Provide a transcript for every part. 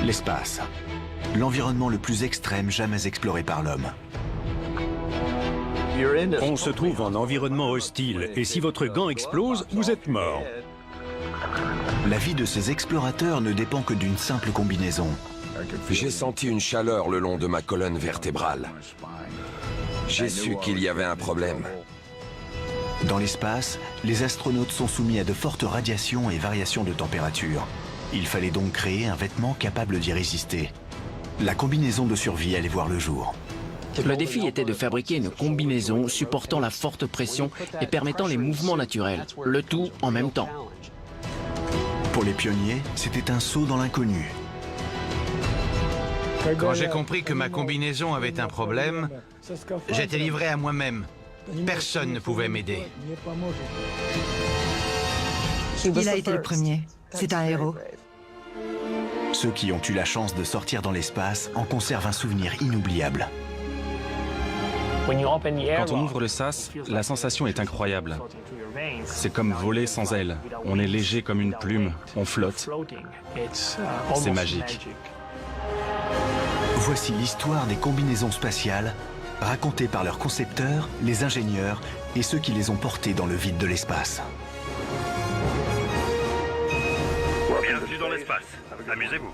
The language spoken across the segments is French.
L'espace, l'environnement le plus extrême jamais exploré par l'homme. On se trouve en environnement hostile, et si votre gant explose, vous êtes mort. La vie de ces explorateurs ne dépend que d'une simple combinaison. J'ai senti une chaleur le long de ma colonne vertébrale. J'ai su qu'il y avait un problème. Dans l'espace, les astronautes sont soumis à de fortes radiations et variations de température. Il fallait donc créer un vêtement capable d'y résister. La combinaison de survie allait voir le jour. Le défi était de fabriquer une combinaison supportant la forte pression et permettant les mouvements naturels, le tout en même temps. Pour les pionniers, c'était un saut dans l'inconnu. Quand j'ai compris que ma combinaison avait un problème, j'étais livré à moi-même. Personne ne pouvait m'aider. Il a été le premier. C'est un héros. Ceux qui ont eu la chance de sortir dans l'espace en conservent un souvenir inoubliable. Quand on ouvre le sas, la sensation est incroyable. C'est comme voler sans ailes. On est léger comme une plume, on flotte. C'est magique. Voici l'histoire des combinaisons spatiales, racontées par leurs concepteurs, les ingénieurs et ceux qui les ont portées dans le vide de l'espace. Bienvenue dans l'espace. Amusez-vous.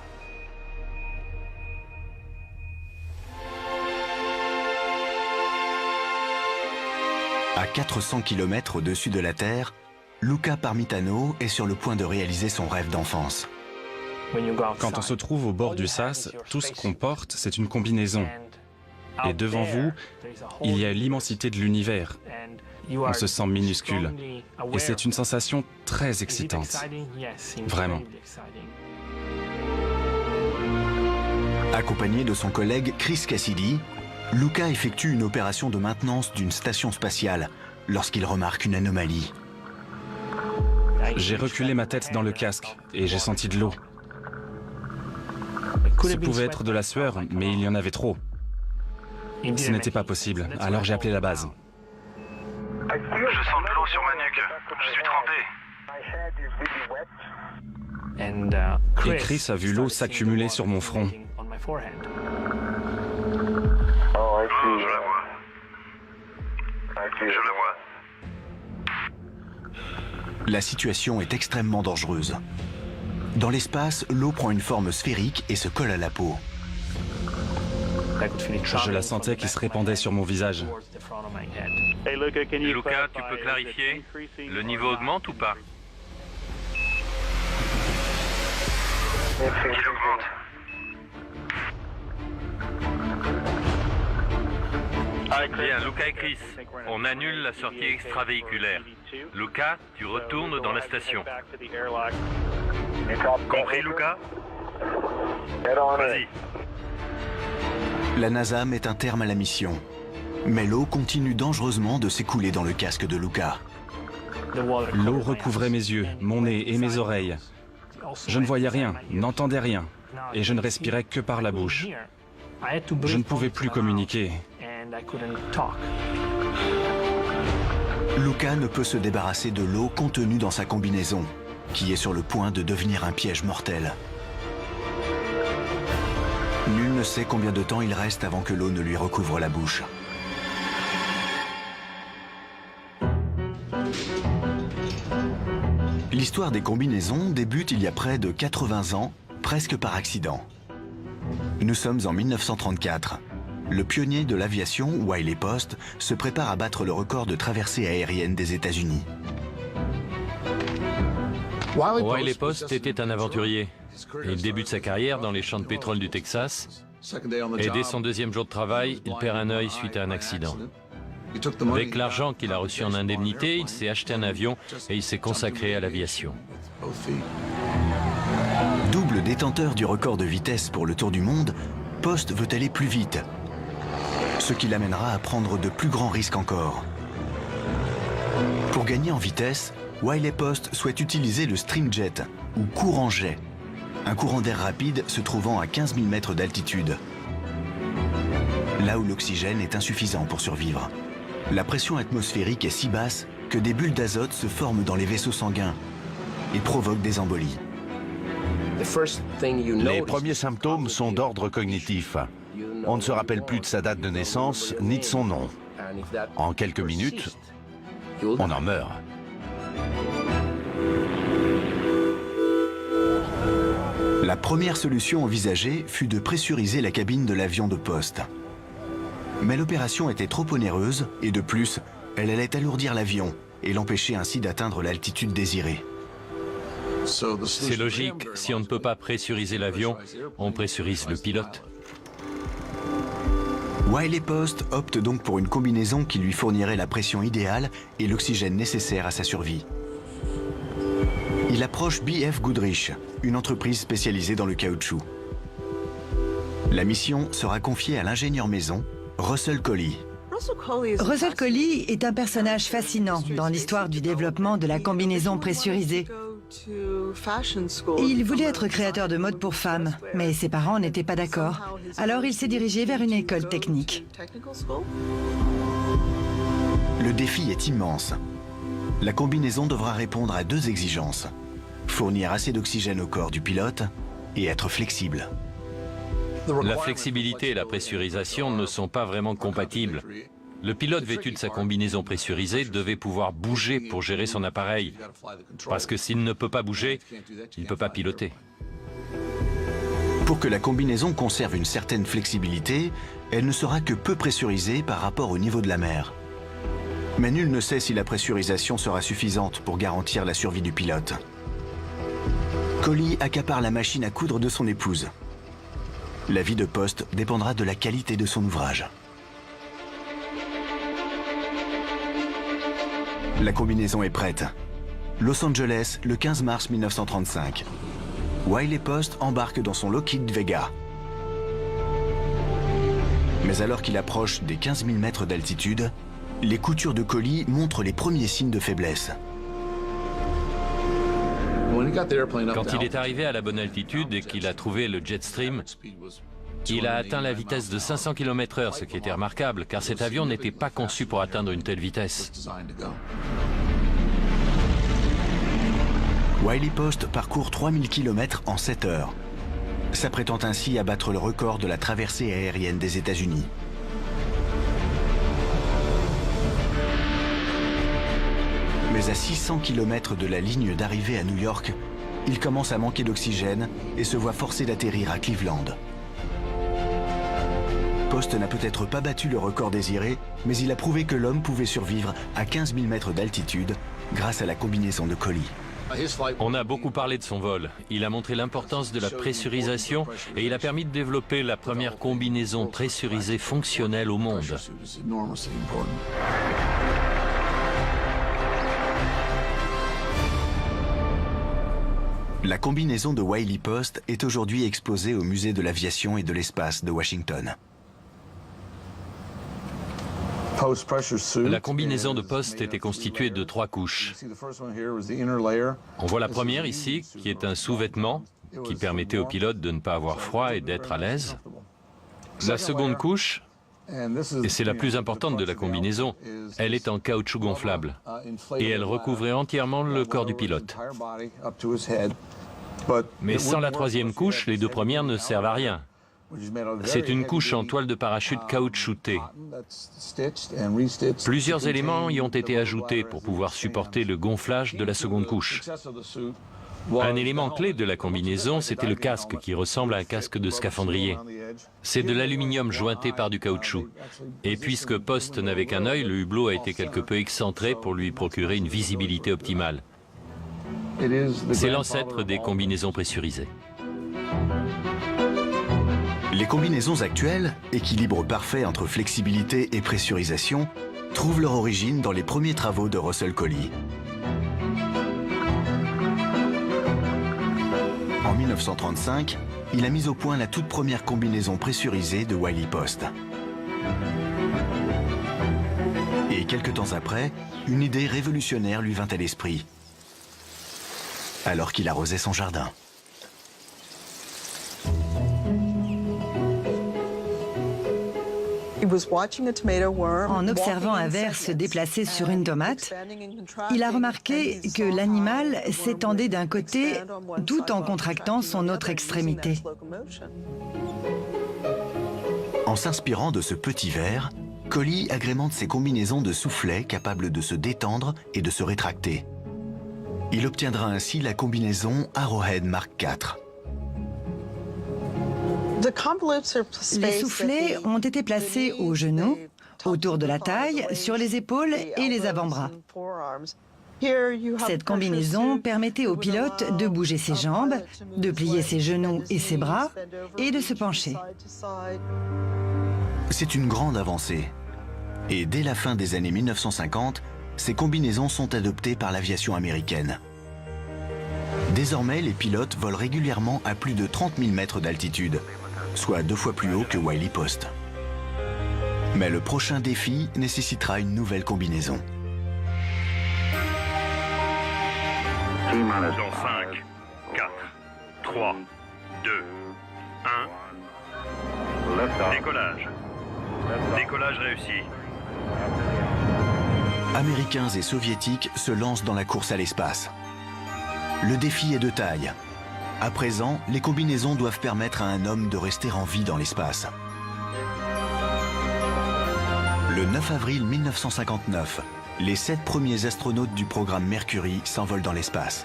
À 400 km au-dessus de la Terre, Luca Parmitano est sur le point de réaliser son rêve d'enfance. Quand on se trouve au bord du sas, tout ce qu'on porte, c'est une combinaison. Et devant vous, il y a l'immensité de l'univers. On se sent minuscule. Et c'est une sensation très excitante. Vraiment. Accompagné de son collègue Chris Cassidy, Luca effectue une opération de maintenance d'une station spatiale lorsqu'il remarque une anomalie. J'ai reculé ma tête dans le casque et j'ai senti de l'eau. Ce pouvait être de la sueur, mais il y en avait trop. Ce n'était pas possible, alors j'ai appelé la base. Je sens de l'eau sur ma nuque. Je suis trempé. Et Chris a vu l'eau s'accumuler sur mon front. Oh, je la vois. Je la vois. La situation est extrêmement dangereuse. Dans l'espace, l'eau prend une forme sphérique et se colle à la peau. Je la sentais qui se répandait sur mon visage. Luca, tu peux clarifier? Le niveau augmente ou pas? Il augmente. Bien, Luca et Chris, on annule la sortie extravéhiculaire. Luca, tu retournes dans la station. Compris, Luca? Vas-y. La NASA met un terme à la mission. Mais l'eau continue dangereusement de s'écouler dans le casque de Luca. L'eau recouvrait mes yeux, mon nez et mes oreilles. Je ne voyais rien, n'entendais rien, et je ne respirais que par la bouche. Je ne pouvais plus communiquer. Luca ne peut se débarrasser de l'eau contenue dans sa combinaison, qui est sur le point de devenir un piège mortel. Nul ne sait combien de temps il reste avant que l'eau ne lui recouvre la bouche. L'histoire des combinaisons débute il y a près de 80 ans, presque par accident. Nous sommes en 1934. Le pionnier de l'aviation, Wiley Post, se prépare à battre le record de traversée aérienne des États-Unis. Wiley Post était un aventurier. Il débute sa carrière dans les champs de pétrole du Texas. Et dès son deuxième jour de travail, il perd un œil suite à un accident. Avec l'argent qu'il a reçu en indemnité, il s'est acheté un avion et il s'est consacré à l'aviation. Double détenteur du record de vitesse pour le tour du monde, Post veut aller plus vite, ce qui l'amènera à prendre de plus grands risques encore. Pour gagner en vitesse, Wiley Post souhaite utiliser le streamjet, ou courant jet, un courant d'air rapide se trouvant à 15 000 mètres d'altitude, là où l'oxygène est insuffisant pour survivre. La pression atmosphérique est si basse que des bulles d'azote se forment dans les vaisseaux sanguins et provoquent des embolies. Les premiers symptômes sont d'ordre cognitif. On ne se rappelle plus de sa date de naissance ni de son nom. En quelques minutes, on en meurt. La première solution envisagée fut de pressuriser la cabine de l'avion de poste. Mais l'opération était trop onéreuse et de plus, elle allait alourdir l'avion et l'empêcher ainsi d'atteindre l'altitude désirée. C'est logique, si on ne peut pas pressuriser l'avion, on pressurise le pilote. Wiley Post opte donc pour une combinaison qui lui fournirait la pression idéale et l'oxygène nécessaire à sa survie. Il approche B.F. Goodrich, une entreprise spécialisée dans le caoutchouc. La mission sera confiée à l'ingénieur maison, Russell Collie. Russell Collie est un personnage fascinant dans l'histoire du développement de la combinaison pressurisée. Il voulait être créateur de mode pour femmes, mais ses parents n'étaient pas d'accord. Alors il s'est dirigé vers une école technique. Le défi est immense. La combinaison devra répondre à deux exigences: fournir assez d'oxygène au corps du pilote et être flexible. La flexibilité et la pressurisation ne sont pas vraiment compatibles. Le pilote vêtu de sa combinaison pressurisée devait pouvoir bouger pour gérer son appareil, parce que s'il ne peut pas bouger, il ne peut pas piloter. Pour que la combinaison conserve une certaine flexibilité, elle ne sera que peu pressurisée par rapport au niveau de la mer. Mais nul ne sait si la pressurisation sera suffisante pour garantir la survie du pilote. Collie accapare la machine à coudre de son épouse. La vie de poste dépendra de la qualité de son ouvrage. La combinaison est prête. Los Angeles, le 15 mars 1935. Wiley Post embarque dans son Lockheed Vega. Mais alors qu'il approche des 15 000 mètres d'altitude, les coutures de Collie montrent les premiers signes de faiblesse. Quand il est arrivé à la bonne altitude et qu'il a trouvé le Jetstream, il a atteint la vitesse de 500 km/h, ce qui était remarquable, car cet avion n'était pas conçu pour atteindre une telle vitesse. Wiley Post parcourt 3000 km en 7 heures, s'apprêtant ainsi à battre le record de la traversée aérienne des États-Unis. Mais à 600 km de la ligne d'arrivée à New York, il commence à manquer d'oxygène et se voit forcé d'atterrir à Cleveland. Post n'a peut-être pas battu le record désiré, mais il a prouvé que l'homme pouvait survivre à 15 000 mètres d'altitude grâce à la combinaison de Collie. On a beaucoup parlé de son vol. Il a montré l'importance de la pressurisation et il a permis de développer la première combinaison pressurisée fonctionnelle au monde. La combinaison de Wiley Post est aujourd'hui exposée au musée de l'aviation et de l'espace de Washington. La combinaison de Post était constituée de 3 couches. On voit la première ici, qui est un sous-vêtement qui permettait au pilote de ne pas avoir froid et d'être à l'aise. La seconde couche, et c'est la plus importante de la combinaison, elle est en caoutchouc gonflable et elle recouvrait entièrement le corps du pilote. Mais sans la troisième couche, les deux premières ne servent à rien. C'est une couche en toile de parachute caoutchoutée. Plusieurs éléments y ont été ajoutés pour pouvoir supporter le gonflage de la seconde couche. Un élément clé de la combinaison, c'était le casque qui ressemble à un casque de scaphandrier. C'est de l'aluminium jointé par du caoutchouc. Et puisque Post n'avait qu'un œil, le hublot a été quelque peu excentré pour lui procurer une visibilité optimale. C'est l'ancêtre des combinaisons pressurisées. Les combinaisons actuelles, équilibre parfait entre flexibilité et pressurisation, trouvent leur origine dans les premiers travaux de Russell Collie. En 1935, il a mis au point la toute première combinaison pressurisée de Wiley Post. Et quelques temps après, une idée révolutionnaire lui vint à l'esprit, alors qu'il arrosait son jardin. En observant un ver se déplacer sur une tomate, il a remarqué que l'animal s'étendait d'un côté tout en contractant son autre extrémité. En s'inspirant de ce petit ver, Collie agrémente ses combinaisons de soufflets capables de se détendre et de se rétracter. Il obtiendra ainsi la combinaison Arrowhead Mark IV. Les soufflets ont été placés aux genoux, autour de la taille, sur les épaules et les avant-bras. Cette combinaison permettait au pilote de bouger ses jambes, de plier ses genoux et ses bras et de se pencher. C'est une grande avancée. Et dès la fin des années 1950, ces combinaisons sont adoptées par l'aviation américaine. Désormais, les pilotes volent régulièrement à plus de 30 000 mètres d'altitude, soit 2 fois plus haut que Wiley Post. Mais le prochain défi nécessitera une nouvelle combinaison. Dans 5, 4, 3, 2, 1. Décollage. Décollage réussi. Américains et soviétiques se lancent dans la course à l'espace. Le défi est de taille. À présent, les combinaisons doivent permettre à un homme de rester en vie dans l'espace. Le 9 avril 1959, les 7 premiers astronautes du programme Mercury s'envolent dans l'espace.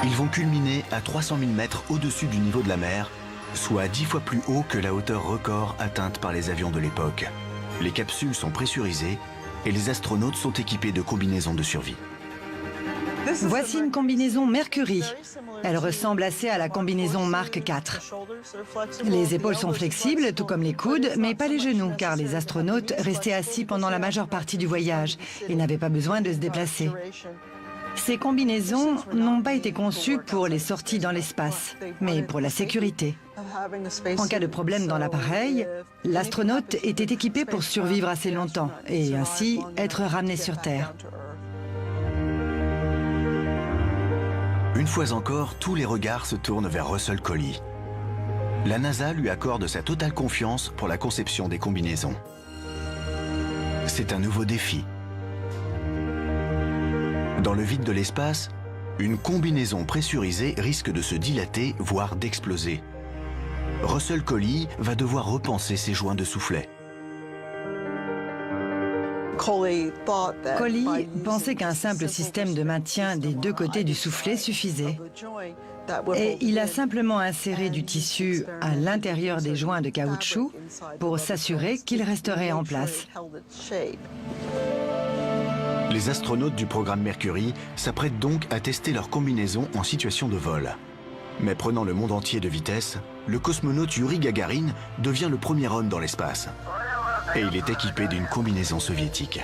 Ils vont culminer à 300 000 mètres au-dessus du niveau de la mer, soit 10 fois plus haut que la hauteur record atteinte par les avions de l'époque. Les capsules sont pressurisées et les astronautes sont équipés de combinaisons de survie. Voici une combinaison Mercury. Elle ressemble assez à la combinaison Mark IV. Les épaules sont flexibles, tout comme les coudes, mais pas les genoux, car les astronautes restaient assis pendant la majeure partie du voyage et n'avaient pas besoin de se déplacer. Ces combinaisons n'ont pas été conçues pour les sorties dans l'espace, mais pour la sécurité. En cas de problème dans l'appareil, l'astronaute était équipé pour survivre assez longtemps et ainsi être ramené sur Terre. Une fois encore, tous les regards se tournent vers Russell Collie. La NASA lui accorde sa totale confiance pour la conception des combinaisons. C'est un nouveau défi. Dans le vide de l'espace, une combinaison pressurisée risque de se dilater, voire d'exploser. Russell Collie va devoir repenser ses joints de soufflet. Collie pensait qu'un simple système de maintien des deux côtés du soufflet suffisait. Et il a simplement inséré du tissu à l'intérieur des joints de caoutchouc pour s'assurer qu'il resterait en place. Les astronautes du programme Mercury s'apprêtent donc à tester leur combinaison en situation de vol. Mais prenant le monde entier de vitesse, le cosmonaute Yuri Gagarin devient le premier homme dans l'espace. Et il est équipé d'une combinaison soviétique.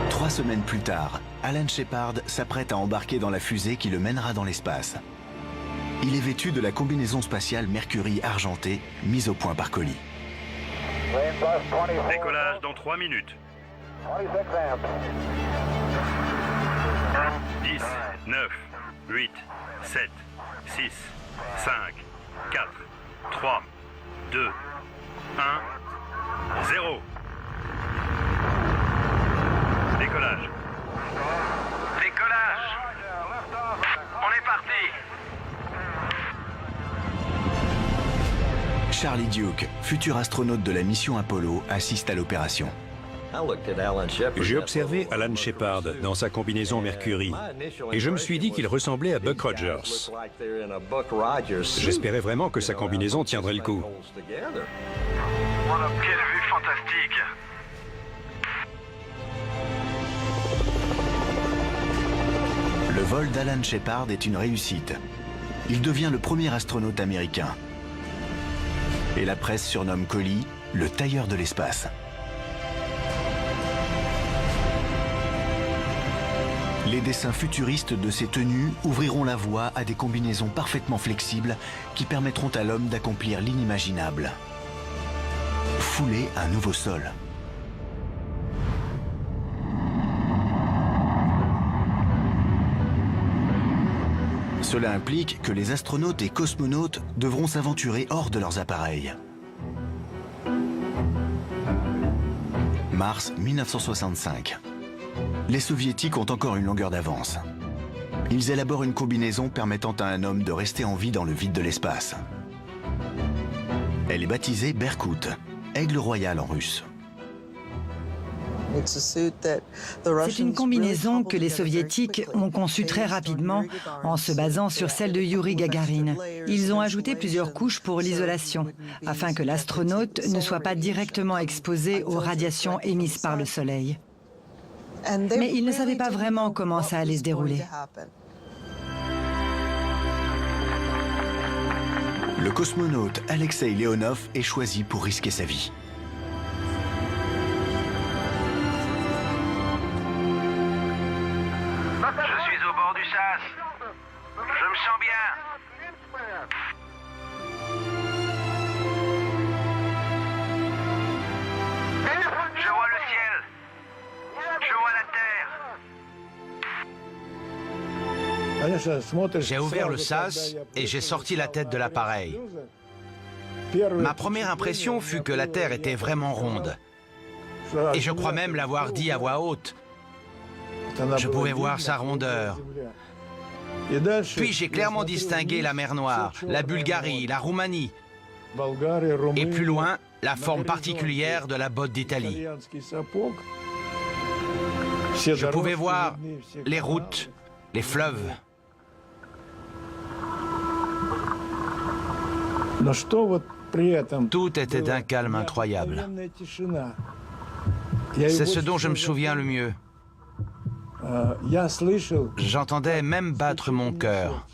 Trois semaines plus tard, Alan Shepard s'apprête à embarquer dans la fusée qui le mènera dans l'espace. Il est vêtu de la combinaison spatiale Mercury argentée, mise au point par Collie. Décollage dans 3 minutes. 10, 9, 8, 7, 6, 5, 4, 3, 2, 1, 0. Décollage. Décollage. On est parti. Charlie Duke, futur astronaute de la mission Apollo, assiste à l'opération. J'ai observé Alan Shepard dans sa combinaison Mercury et je me suis dit qu'il ressemblait à Buck Rogers. J'espérais vraiment que sa combinaison tiendrait le coup. Quelle vue fantastique. Le vol d'Alan Shepard est une réussite. Il devient le premier astronaute américain. Et la presse surnomme Collie le tailleur de l'espace. Les dessins futuristes de ces tenues ouvriront la voie à des combinaisons parfaitement flexibles qui permettront à l'homme d'accomplir l'inimaginable. Fouler un nouveau sol. Cela implique que les astronautes et cosmonautes devront s'aventurer hors de leurs appareils. Mars 1965. Les soviétiques ont encore une longueur d'avance. Ils élaborent une combinaison permettant à un homme de rester en vie dans le vide de l'espace. Elle est baptisée Berkout, aigle royal en russe. C'est une combinaison que les soviétiques ont conçue très rapidement en se basant sur celle de Youri Gagarin. Ils ont ajouté plusieurs couches pour l'isolation, afin que l'astronaute ne soit pas directement exposé aux radiations émises par le Soleil. Mais ils ne savaient pas vraiment comment ça allait se dérouler. Le cosmonaute Alexei Leonov est choisi pour risquer sa vie. Je suis au bord du sas. Je me sens bien. Je vois le ciel. Je vois la terre. J'ai ouvert le sas et j'ai sorti la tête de l'appareil. Ma première impression fut que la Terre était vraiment ronde. Et je crois même l'avoir dit à voix haute. Je pouvais voir sa rondeur. Puis j'ai clairement distingué la mer Noire, la Bulgarie, la Roumanie. Et plus loin, la forme particulière de la botte d'Italie. Je pouvais voir les routes, les fleuves. Tout était d'un calme incroyable. C'est ce dont je me souviens le mieux. J'entendais même battre mon cœur.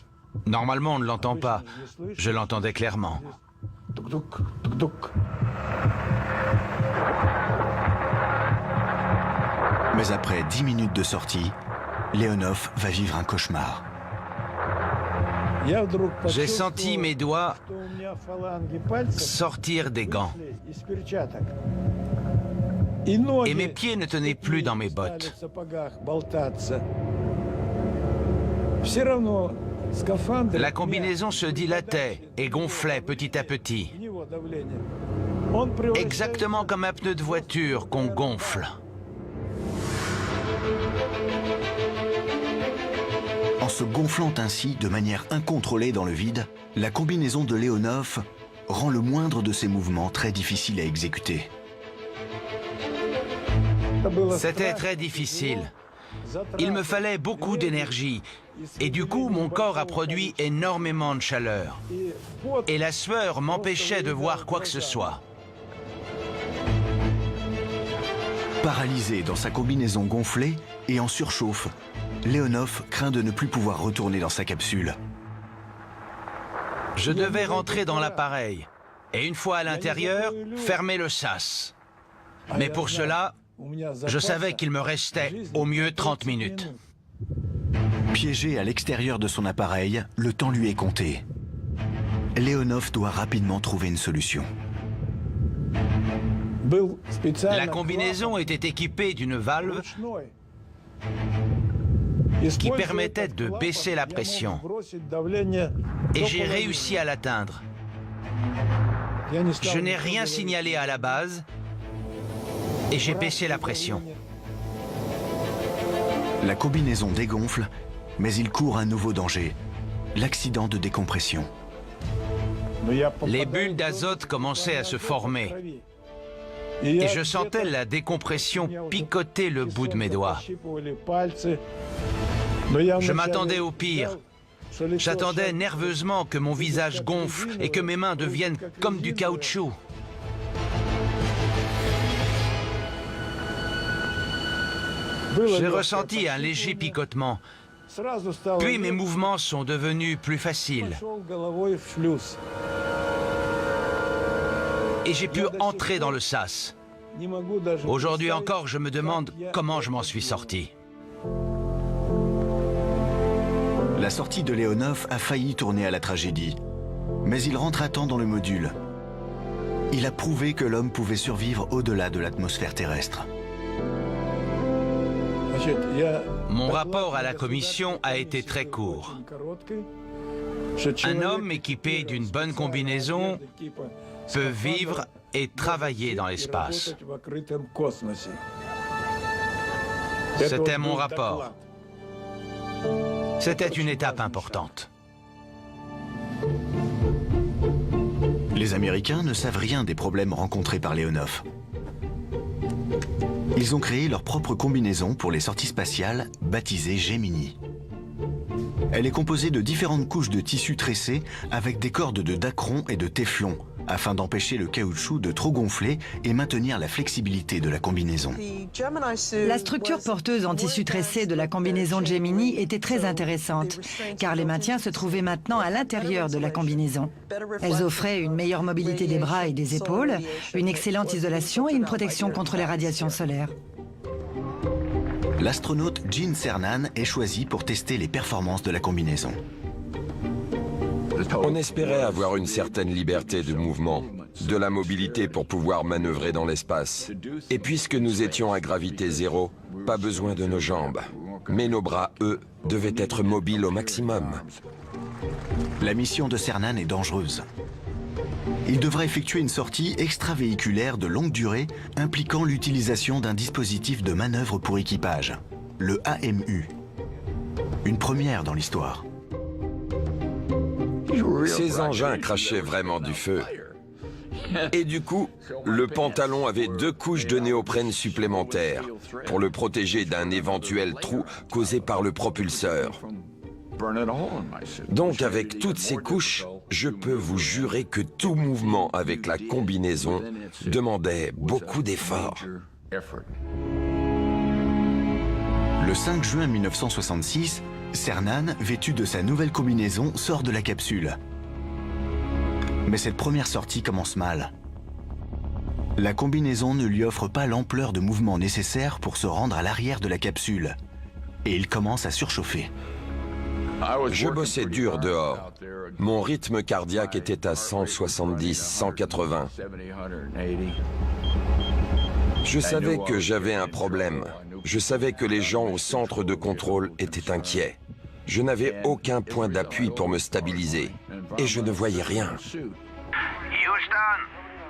Normalement, on ne l'entend pas. Je l'entendais clairement. Mais après 10 minutes de sortie, Leonov va vivre un cauchemar. J'ai senti mes doigts sortir des gants. Et mes pieds ne tenaient plus dans mes bottes. La combinaison se dilatait et gonflait petit à petit. Exactement comme un pneu de voiture qu'on gonfle. En se gonflant ainsi de manière incontrôlée dans le vide, la combinaison de Leonov rend le moindre de ses mouvements très difficile à exécuter. C'était très difficile. Il me fallait beaucoup d'énergie. Et du coup, mon corps a produit énormément de chaleur. Et la sueur m'empêchait de voir quoi que ce soit. Paralysé dans sa combinaison gonflée et en surchauffe, Leonov craint de ne plus pouvoir retourner dans sa capsule. Je devais rentrer dans l'appareil. Et une fois à l'intérieur, fermer le sas. Mais pour cela, je savais qu'il me restait au mieux 30 minutes. Piégé à l'extérieur de son appareil, le temps lui est compté. Leonov doit rapidement trouver une solution. La combinaison était équipée d'une valve qui permettait de baisser la pression. Et j'ai réussi à l'atteindre. Je n'ai rien signalé à la base et j'ai baissé la pression. La combinaison dégonfle, mais il court un nouveau danger, l'accident de décompression. Les bulles d'azote commençaient à se former. Et je sentais la décompression picoter le bout de mes doigts. Je m'attendais au pire. J'attendais nerveusement que mon visage gonfle et que mes mains deviennent comme du caoutchouc. J'ai ressenti un léger picotement. Puis mes mouvements sont devenus plus faciles. Et j'ai pu entrer dans le sas. Aujourd'hui encore, je me demande comment je m'en suis sorti. La sortie de Leonov a failli tourner à la tragédie. Mais il rentre à temps dans le module. Il a prouvé que l'homme pouvait survivre au-delà de l'atmosphère terrestre. Mon rapport à la commission a été très court. Un homme équipé d'une bonne combinaison peut vivre et travailler dans l'espace. C'était mon rapport. C'était une étape importante. Les Américains ne savent rien des problèmes rencontrés par Leonov. Ils ont créé leur propre combinaison pour les sorties spatiales, baptisée Gemini. Elle est composée de différentes couches de tissu tressé avec des cordes de dacron et de téflon, afin d'empêcher le caoutchouc de trop gonfler et maintenir la flexibilité de la combinaison. La structure porteuse en tissu tressé de la combinaison Gemini était très intéressante, car les maintiens se trouvaient maintenant à l'intérieur de la combinaison. Elles offraient une meilleure mobilité des bras et des épaules, une excellente isolation et une protection contre les radiations solaires. L'astronaute Gene Cernan est choisi pour tester les performances de la combinaison. On espérait avoir une certaine liberté de mouvement, de la mobilité pour pouvoir manœuvrer dans l'espace. Et puisque nous étions à gravité zéro, pas besoin de nos jambes. Mais nos bras, eux, devaient être mobiles au maximum. La mission de Cernan est dangereuse. Il devra effectuer une sortie extravéhiculaire de longue durée impliquant l'utilisation d'un dispositif de manœuvre pour équipage, le AMU. Une première dans l'histoire. Ces engins crachaient vraiment du feu. Et du coup, le pantalon avait 2 couches de néoprène supplémentaires pour le protéger d'un éventuel trou causé par le propulseur. Donc avec toutes ces couches, je peux vous jurer que tout mouvement avec la combinaison demandait beaucoup d'efforts. Le 5 juin 1966, Cernan, vêtu de sa nouvelle combinaison, sort de la capsule. Mais cette première sortie commence mal. La combinaison ne lui offre pas l'ampleur de mouvement nécessaire pour se rendre à l'arrière de la capsule. Et il commence à surchauffer. Je bossais dur dehors. Mon rythme cardiaque était à 170, 180. Je savais que j'avais un problème. Je savais que les gens au centre de contrôle étaient inquiets. Je n'avais aucun point d'appui pour me stabiliser. Et je ne voyais rien. Houston,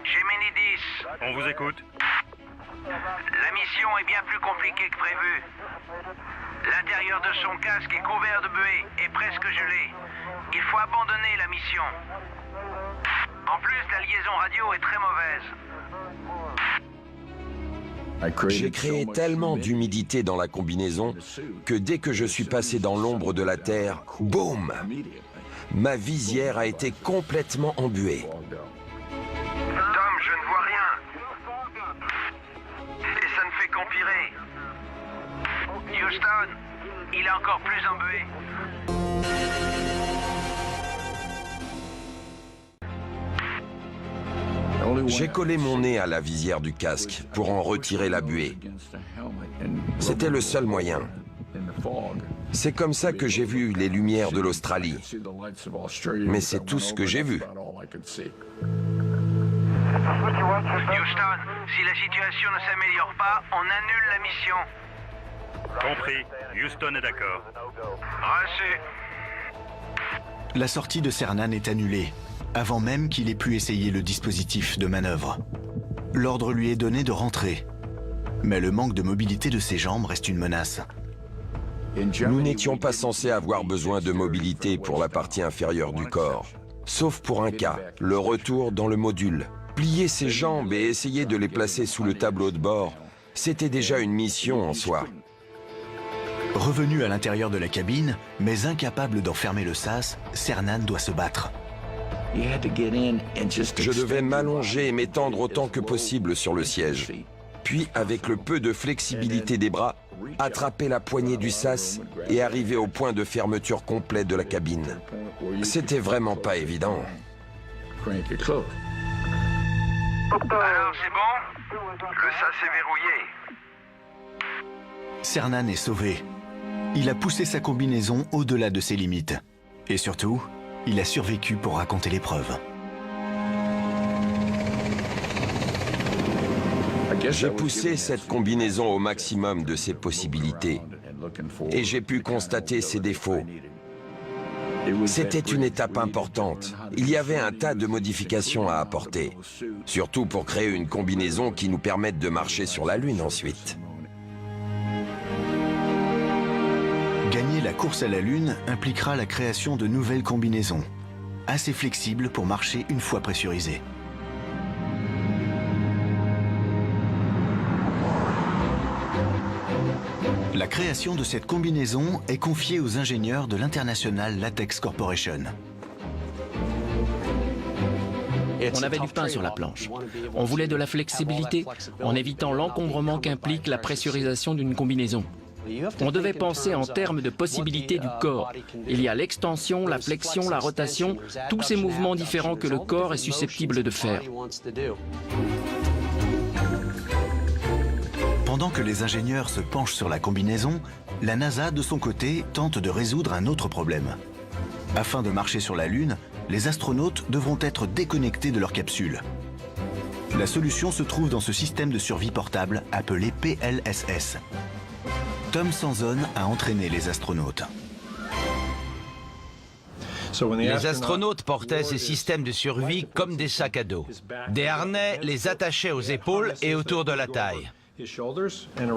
Gemini 10. On vous écoute. La mission est bien plus compliquée que prévu. L'intérieur de son casque est couvert de buée et presque gelé. Il faut abandonner la mission. En plus, la liaison radio est très mauvaise. J'ai créé tellement d'humidité dans la combinaison que dès que je suis passé dans l'ombre de la Terre, boum! Ma visière a été complètement embuée. Tom, je ne vois rien. Et ça ne fait qu'empirer. Houston, il est encore plus embué. J'ai collé mon nez à la visière du casque pour en retirer la buée. C'était le seul moyen. C'est comme ça que j'ai vu les lumières de l'Australie. Mais c'est tout ce que j'ai vu. Houston, si la situation ne s'améliore pas, on annule la mission. Compris. Houston est d'accord. Reçu. La sortie de Cernan est annulée, avant même qu'il ait pu essayer le dispositif de manœuvre. L'ordre lui est donné de rentrer. Mais le manque de mobilité de ses jambes reste une menace. Nous n'étions pas censés avoir besoin de mobilité pour la partie inférieure du corps. Sauf pour un cas, le retour dans le module. Plier ses jambes et essayer de les placer sous le tableau de bord, c'était déjà une mission en soi. Revenu à l'intérieur de la cabine, mais incapable d'en fermer le sas, Cernan doit se battre. Je devais m'allonger et m'étendre autant que possible sur le siège. Puis, avec le peu de flexibilité des bras, attraper la poignée du sas et arriver au point de fermeture complet de la cabine. C'était vraiment pas évident. Alors c'est bon? Le sas est verrouillé. Cernan est sauvé. Il a poussé sa combinaison au-delà de ses limites. Et surtout, il a survécu pour raconter l'épreuve. J'ai poussé cette combinaison au maximum de ses possibilités. Et j'ai pu constater ses défauts. C'était une étape importante. Il y avait un tas de modifications à apporter, surtout pour créer une combinaison qui nous permette de marcher sur la Lune ensuite. Gagner la course à la Lune impliquera la création de nouvelles combinaisons, assez flexibles pour marcher une fois pressurisées. La création de cette combinaison est confiée aux ingénieurs de l'International Latex Corporation. On avait du pain sur la planche. On voulait de la flexibilité en évitant l'encombrement qu'implique la pressurisation d'une combinaison. On devait penser en termes de possibilités du corps. Il y a l'extension, la flexion, la rotation, tous ces mouvements différents que le corps est susceptible de faire. Pendant que les ingénieurs se penchent sur la combinaison, la NASA, de son côté, tente de résoudre un autre problème. Afin de marcher sur la Lune, les astronautes devront être déconnectés de leur capsule. La solution se trouve dans ce système de survie portable appelé PLSS. Tom Sanson a entraîné les astronautes. Les astronautes portaient ces systèmes de survie comme des sacs à dos. Des harnais les attachaient aux épaules et autour de la taille.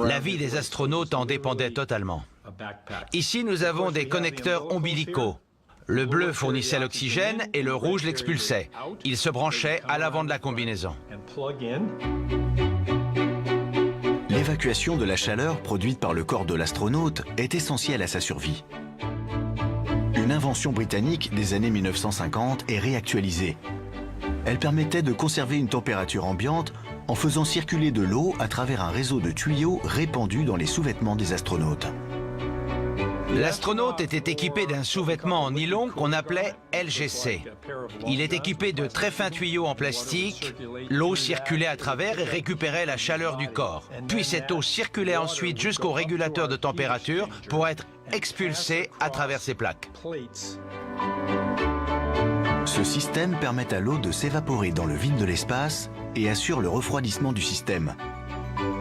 La vie des astronautes en dépendait totalement. Ici, nous avons des connecteurs ombilicaux. Le bleu fournissait l'oxygène et le rouge l'expulsait. Ils se branchaient à l'avant de la combinaison. L'évacuation de la chaleur produite par le corps de l'astronaute est essentielle à sa survie. Une invention britannique des années 1950 est réactualisée. Elle permettait de conserver une température ambiante en faisant circuler de l'eau à travers un réseau de tuyaux répandus dans les sous-vêtements des astronautes. L'astronaute était équipé d'un sous-vêtement en nylon qu'on appelait LGC. Il est équipé de très fins tuyaux en plastique. L'eau circulait à travers et récupérait la chaleur du corps. Puis cette eau circulait ensuite jusqu'au régulateur de température pour être expulsée à travers ces plaques. Ce système permet à l'eau de s'évaporer dans le vide de l'espace et assure le refroidissement du système.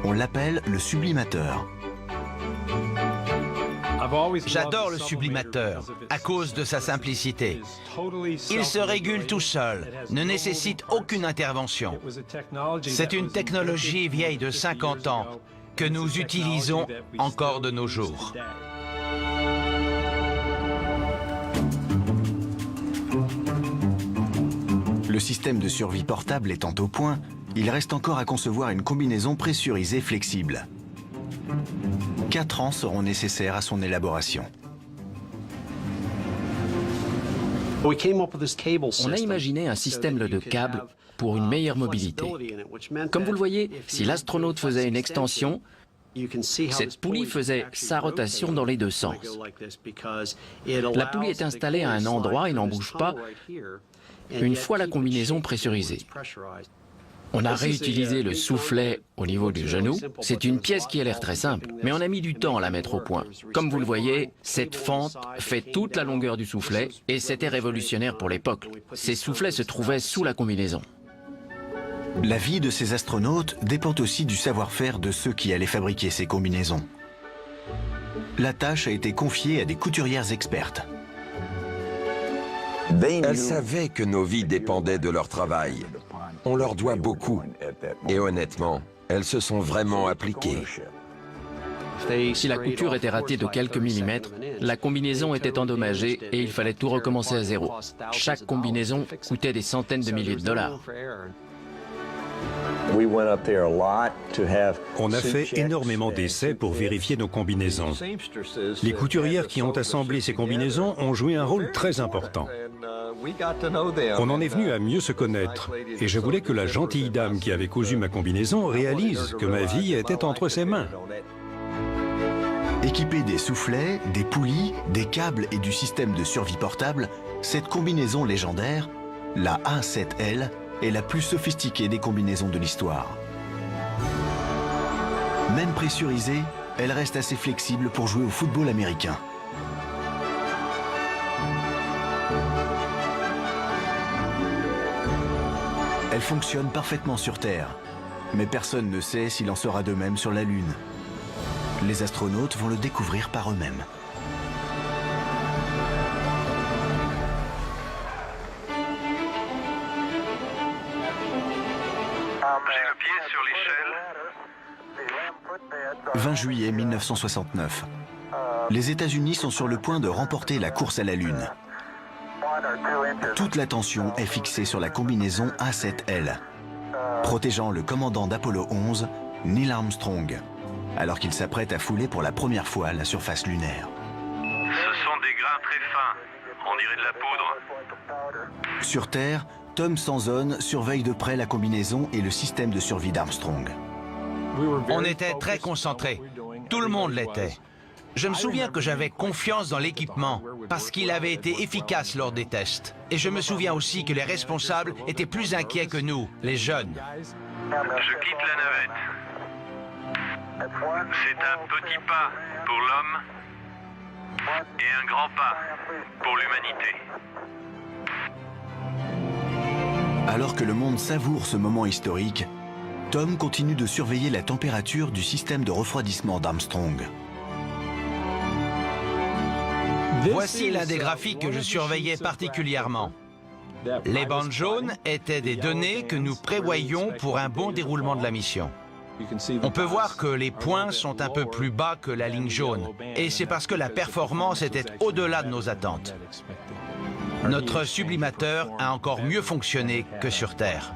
On l'appelle le sublimateur. J'adore le sublimateur à cause de sa simplicité. Il se régule tout seul, ne nécessite aucune intervention. C'est une technologie vieille de 50 ans que nous utilisons encore de nos jours. Le système de survie portable étant au point, il reste encore à concevoir une combinaison pressurisée flexible. 4 ans seront nécessaires à son élaboration. On a imaginé un système de câbles pour une meilleure mobilité. Comme vous le voyez, si l'astronaute faisait une extension, cette poulie faisait sa rotation dans les deux sens. La poulie est installée à un endroit et n'en bouge pas une fois la combinaison pressurisée. On a réutilisé le soufflet au niveau du genou. C'est une pièce qui a l'air très simple, mais on a mis du temps à la mettre au point. Comme vous le voyez, cette fente fait toute la longueur du soufflet et c'était révolutionnaire pour l'époque. Ces soufflets se trouvaient sous la combinaison. La vie de ces astronautes dépend aussi du savoir-faire de ceux qui allaient fabriquer ces combinaisons. La tâche a été confiée à des couturières expertes. Elles savaient que nos vies dépendaient de leur travail. On leur doit beaucoup. Et honnêtement, elles se sont vraiment appliquées. Si la couture était ratée de quelques millimètres, la combinaison était endommagée et il fallait tout recommencer à zéro. Chaque combinaison coûtait des centaines de milliers de dollars. On a fait énormément d'essais pour vérifier nos combinaisons. Les couturières qui ont assemblé ces combinaisons ont joué un rôle très important. On en est venu à mieux se connaître, et je voulais que la gentille dame qui avait cousu ma combinaison réalise que ma vie était entre ses mains. Équipée des soufflets, des poulies, des câbles et du système de survie portable, cette combinaison légendaire, la A7L, est la plus sophistiquée des combinaisons de l'histoire. Même pressurisée, elle reste assez flexible pour jouer au football américain. Elle fonctionne parfaitement sur Terre, mais personne ne sait s'il en sera de même sur la Lune. Les astronautes vont le découvrir par eux-mêmes. l'échelle. 20 juillet 1969. Les États-Unis sont sur le point de remporter la course à la Lune. Toute l'attention est fixée sur la combinaison A7L, protégeant le commandant d'Apollo 11, Neil Armstrong, alors qu'il s'apprête à fouler pour la première fois la surface lunaire. Ce sont des grains très fins, on dirait de la poudre. Sur Terre, Tom Sanson surveille de près la combinaison et le système de survie d'Armstrong. On était très concentrés. Tout le monde l'était. Je me souviens que j'avais confiance dans l'équipement parce qu'il avait été efficace lors des tests. Et je me souviens aussi que les responsables étaient plus inquiets que nous, les jeunes. Je quitte la navette. C'est un petit pas pour l'homme et un grand pas pour l'humanité. Alors que le monde savoure ce moment historique, Tom continue de surveiller la température du système de refroidissement d'Armstrong. Voici l'un des graphiques que je surveillais particulièrement. Les bandes jaunes étaient des données que nous prévoyions pour un bon déroulement de la mission. On peut voir que les points sont un peu plus bas que la ligne jaune, et c'est parce que la performance était au-delà de nos attentes. Notre sublimateur a encore mieux fonctionné que sur Terre.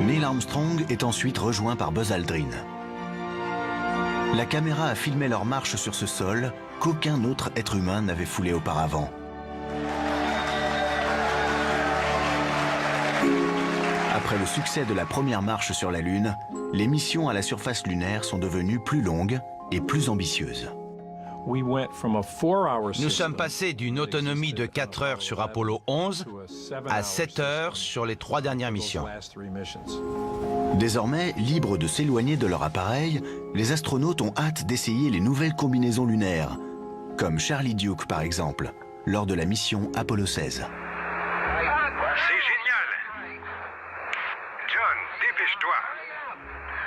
Neil Armstrong est ensuite rejoint par Buzz Aldrin. La caméra a filmé leur marche sur ce sol qu'aucun autre être humain n'avait foulé auparavant. Après le succès de la première marche sur la Lune, les missions à la surface lunaire sont devenues plus longues et plus ambitieuses. Nous sommes passés d'une autonomie de 4 heures sur Apollo 11 à 7 heures sur les 3 dernières missions. Désormais, libres de s'éloigner de leur appareil, les astronautes ont hâte d'essayer les nouvelles combinaisons lunaires, comme Charlie Duke par exemple, lors de la mission Apollo 16. C'est génial! John, dépêche-toi!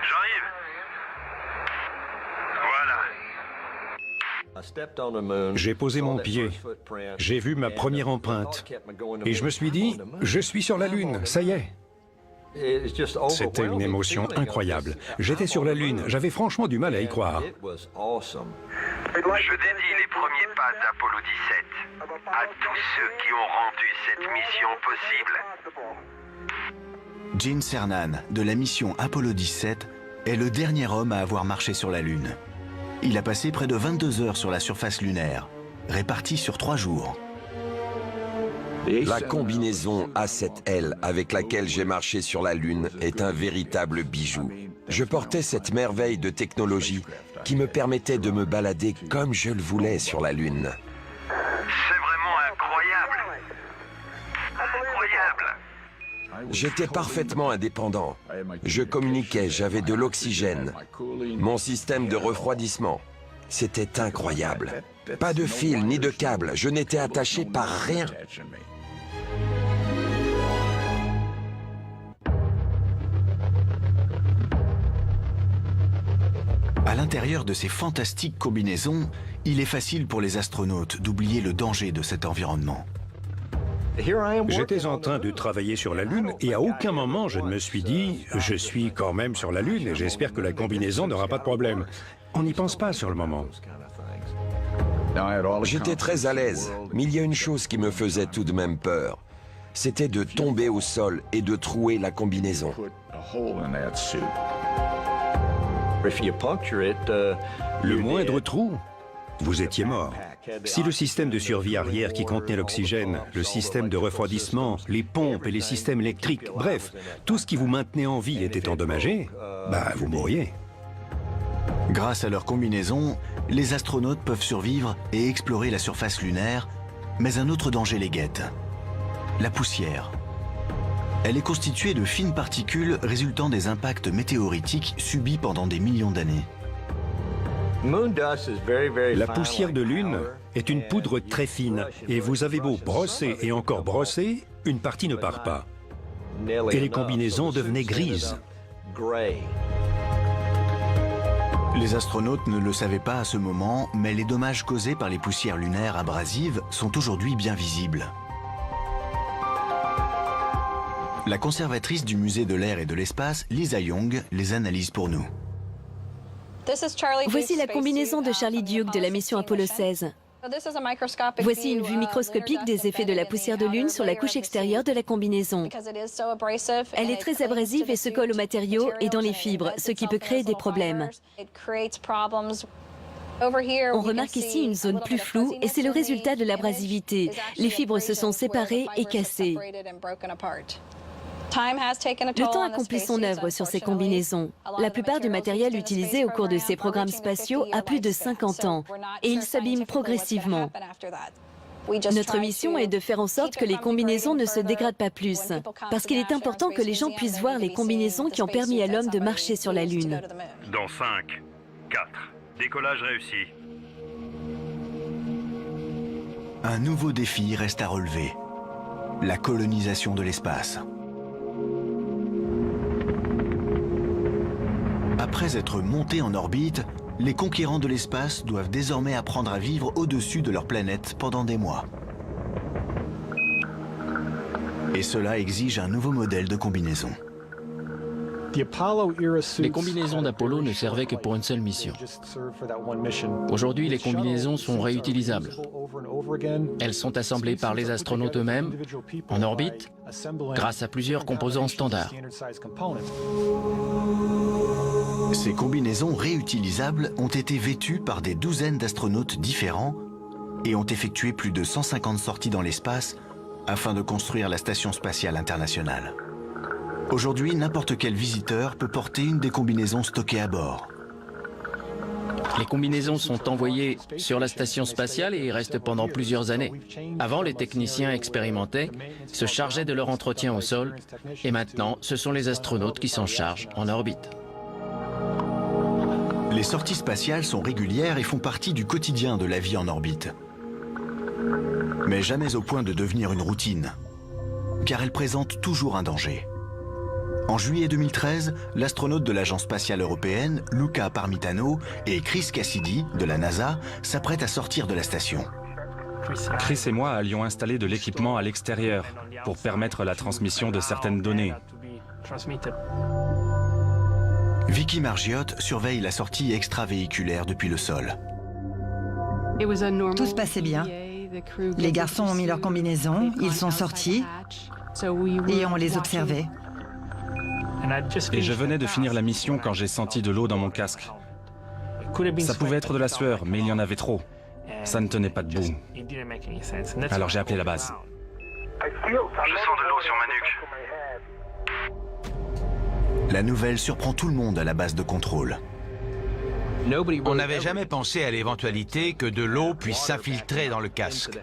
J'arrive! Voilà. J'ai posé mon pied, j'ai vu ma première empreinte, et je me suis dit, je suis sur la Lune, ça y est. C'était une émotion incroyable. J'étais sur la Lune, j'avais franchement du mal à y croire. Je dédie les premiers pas d'Apollo 17 à tous ceux qui ont rendu cette mission possible. Gene Cernan, de la mission Apollo 17, est le dernier homme à avoir marché sur la Lune. Il a passé près de 22 heures sur la surface lunaire, réparties sur 3 jours. La combinaison A7L avec laquelle j'ai marché sur la Lune est un véritable bijou. Je portais cette merveille de technologie qui me permettait de me balader comme je le voulais sur la Lune. C'est vraiment incroyable. Incroyable. J'étais parfaitement indépendant. Je communiquais, j'avais de l'oxygène. Mon système de refroidissement, c'était incroyable. Pas de fil ni de câble, je n'étais attaché par rien. À l'intérieur de ces fantastiques combinaisons, il est facile pour les astronautes d'oublier le danger de cet environnement. J'étais en train de travailler sur la Lune et à aucun moment je ne me suis dit « je suis quand même sur la Lune et j'espère que la combinaison n'aura pas de problème ». On n'y pense pas sur le moment. J'étais très à l'aise, mais il y a une chose qui me faisait tout de même peur. C'était de tomber au sol et de trouer la combinaison. Le moindre trou, vous étiez mort. Si le système de survie arrière qui contenait l'oxygène, le système de refroidissement, les pompes et les systèmes électriques, bref, tout ce qui vous maintenait en vie était endommagé, vous mourriez. Grâce à leur combinaison, les astronautes peuvent survivre et explorer la surface lunaire, mais un autre danger les guette. La poussière. Elle est constituée de fines particules résultant des impacts météoritiques subis pendant des millions d'années. La poussière de Lune est une poudre très fine et vous avez beau brosser et encore brosser, une partie ne part pas. Et les combinaisons devenaient grises. Les astronautes ne le savaient pas à ce moment, mais les dommages causés par les poussières lunaires abrasives sont aujourd'hui bien visibles. La conservatrice du musée de l'air et de l'espace, Lisa Young, les analyse pour nous. Voici la combinaison de Charlie Duke de la mission Apollo 16. Voici une vue microscopique des effets de la poussière de Lune sur la couche extérieure de la combinaison. Elle est très abrasive et se colle aux matériaux et dans les fibres, ce qui peut créer des problèmes. On remarque ici une zone plus floue et c'est le résultat de l'abrasivité. Les fibres se sont séparées et cassées. Le temps accomplit son œuvre sur ces combinaisons. La plupart du matériel utilisé au cours de ces programmes spatiaux a plus de 50 ans et il s'abîme progressivement. Notre mission est de faire en sorte que les combinaisons ne se dégradent pas plus, parce qu'il est important que les gens puissent voir les combinaisons qui ont permis à l'homme de marcher sur la Lune. Dans 5, 4, décollage réussi. Un nouveau défi reste à relever. La colonisation de l'espace. Après être montés en orbite, les conquérants de l'espace doivent désormais apprendre à vivre au-dessus de leur planète pendant des mois. Et cela exige un nouveau modèle de combinaison. Les combinaisons d'Apollo ne servaient que pour une seule mission. Aujourd'hui, les combinaisons sont réutilisables. Elles sont assemblées par les astronautes eux-mêmes, en orbite, grâce à plusieurs composants standards. Ces combinaisons réutilisables ont été vêtues par des douzaines d'astronautes différents et ont effectué plus de 150 sorties dans l'espace afin de construire la Station spatiale internationale. Aujourd'hui, n'importe quel visiteur peut porter une des combinaisons stockées à bord. Les combinaisons sont envoyées sur la station spatiale et y restent pendant plusieurs années. Avant, les techniciens expérimentés se chargeaient de leur entretien au sol et maintenant, ce sont les astronautes qui s'en chargent en orbite. Les sorties spatiales sont régulières et font partie du quotidien de la vie en orbite. Mais jamais au point de devenir une routine, car elles présentent toujours un danger. En juillet 2013, l'astronaute de l'Agence spatiale européenne, Luca Parmitano, et Chris Cassidy, de la NASA, s'apprêtent à sortir de la station. Chris et moi allions installer de l'équipement à l'extérieur pour permettre la transmission de certaines données. Vicky Margiotte surveille la sortie extravéhiculaire depuis le sol. Tout se passait bien. Les garçons ont mis leurs combinaisons, ils sont sortis et on les observait. Et je venais de finir la mission quand j'ai senti de l'eau dans mon casque. Ça pouvait être de la sueur, mais il y en avait trop. Ça ne tenait pas debout. Alors j'ai appelé la base. Je sens de l'eau sur ma nuque. La nouvelle surprend tout le monde à la base de contrôle. On n'avait jamais pensé à l'éventualité que de l'eau puisse s'infiltrer dans le casque.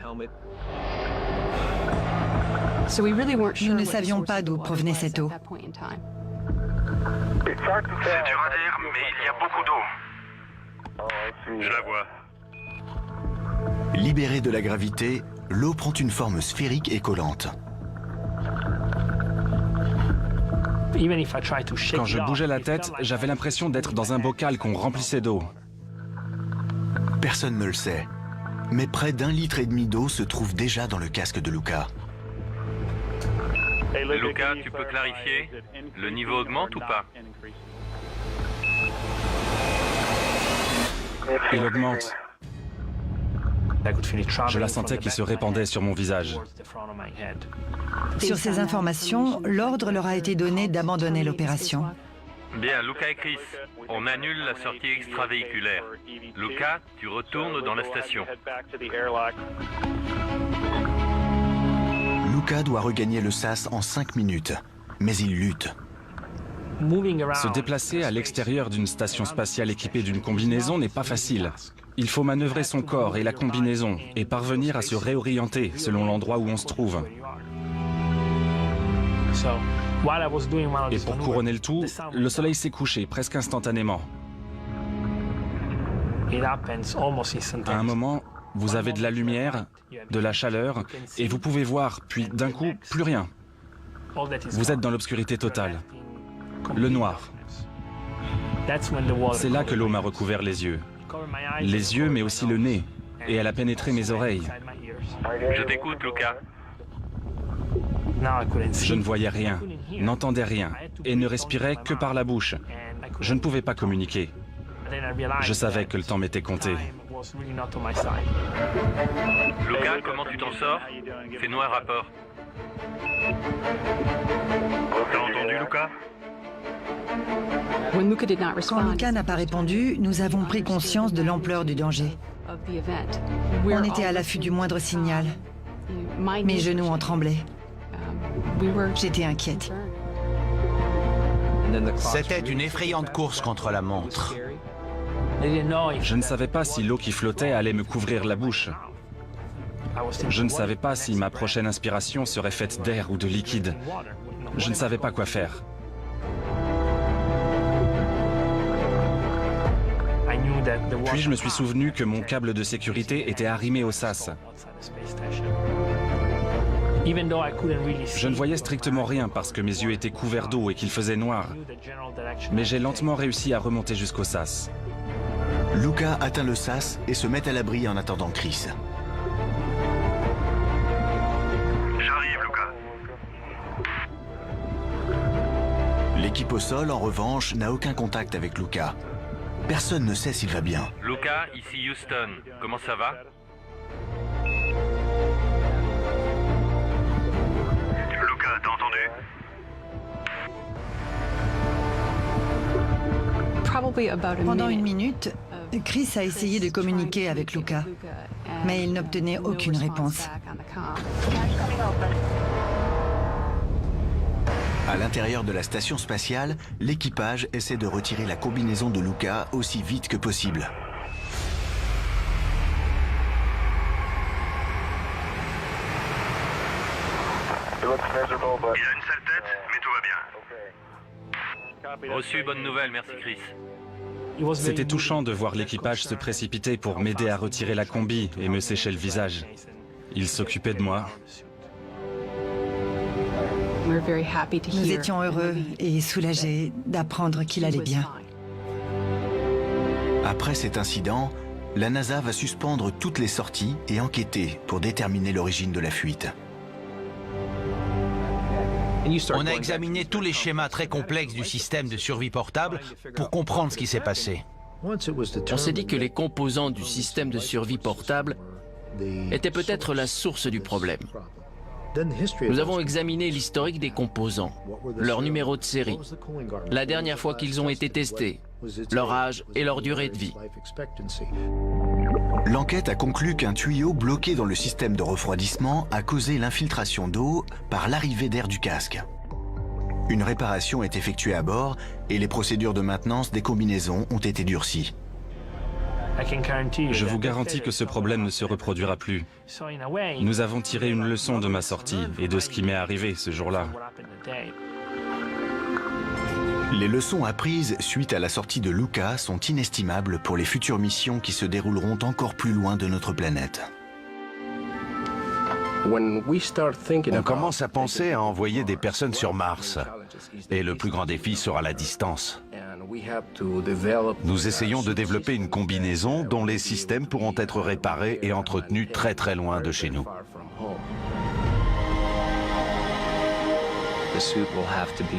Nous ne savions pas d'où provenait cette eau. C'est dur à dire, mais il y a beaucoup d'eau. Je la vois. Libérée de la gravité, l'eau prend une forme sphérique et collante. Quand je bougeais la tête, j'avais l'impression d'être dans un bocal qu'on remplissait d'eau. Personne ne le sait, mais près d'1,5 litre d'eau se trouve déjà dans le casque de Luca. Luca, tu peux clarifier? Le niveau augmente ou pas? Il augmente. Je la sentais qui se répandait sur mon visage. Sur ces informations, l'ordre leur a été donné d'abandonner l'opération. Bien, Luca et Chris, on annule la sortie extravéhiculaire. Luca, tu retournes dans la station. Luca doit regagner le SAS en 5 minutes, mais il lutte. Se déplacer à l'extérieur d'une station spatiale équipée d'une combinaison n'est pas facile. Il faut manœuvrer son corps et la combinaison et parvenir à se réorienter selon l'endroit où on se trouve. Et pour couronner le tout, le soleil s'est couché presque instantanément. À un moment, vous avez de la lumière, de la chaleur, et vous pouvez voir, puis d'un coup, plus rien. Vous êtes dans l'obscurité totale. Le noir. C'est là que l'eau m'a recouvert les yeux. Les yeux, mais aussi le nez. Et elle a pénétré mes oreilles. Je t'écoute, Luca. Je ne voyais rien, n'entendais rien et ne respirais que par la bouche. Je ne pouvais pas communiquer. Je savais que le temps m'était compté. Luca, comment tu t'en sors? Fais-nous un rapport. T'as entendu, Luca? Quand Luca n'a pas répondu, nous avons pris conscience de l'ampleur du danger. On était à l'affût du moindre signal. Mes genoux en tremblaient. J'étais inquiète. C'était une effrayante course contre la montre. Je ne savais pas si l'eau qui flottait allait me couvrir la bouche. Je ne savais pas si ma prochaine inspiration serait faite d'air ou de liquide. Je ne savais pas quoi faire. Puis je me suis souvenu que mon câble de sécurité était arrimé au sas. Je ne voyais strictement rien parce que mes yeux étaient couverts d'eau et qu'il faisait noir. Mais j'ai lentement réussi à remonter jusqu'au sas. Luca atteint le sas et se met à l'abri en attendant Chris. J'arrive, Luca. L'équipe au sol, en revanche, n'a aucun contact avec Luca. Personne ne sait s'il va bien. Luca, ici Houston. Comment ça va? Luca, t'as entendu? Pendant une minute, Chris a essayé de communiquer avec Luca, mais il n'obtenait aucune réponse. À l'intérieur de la station spatiale, l'équipage essaie de retirer la combinaison de Luca aussi vite que possible. Il a une sale tête, mais tout va bien. Reçu, bonne nouvelle, merci Chris. C'était touchant de voir l'équipage se précipiter pour m'aider à retirer la combi et me sécher le visage. Ils s'occupaient de moi. Nous étions heureux et soulagés d'apprendre qu'il allait bien. Après cet incident, la NASA va suspendre toutes les sorties et enquêter pour déterminer l'origine de la fuite. On a examiné tous les schémas très complexes du système de survie portable pour comprendre ce qui s'est passé. On s'est dit que les composants du système de survie portable étaient peut-être la source du problème. Nous avons examiné l'historique des composants, leur numéro de série, la dernière fois qu'ils ont été testés, leur âge et leur durée de vie. L'enquête a conclu qu'un tuyau bloqué dans le système de refroidissement a causé l'infiltration d'eau par l'arrivée d'air du casque. Une réparation est effectuée à bord et les procédures de maintenance des combinaisons ont été durcies. Je vous garantis que ce problème ne se reproduira plus. Nous avons tiré une leçon de ma sortie et de ce qui m'est arrivé ce jour-là. Les leçons apprises suite à la sortie de Luca sont inestimables pour les futures missions qui se dérouleront encore plus loin de notre planète. On commence à penser à envoyer des personnes sur Mars. Et le plus grand défi sera la distance. Nous essayons de développer une combinaison dont les systèmes pourront être réparés et entretenus très très loin de chez nous.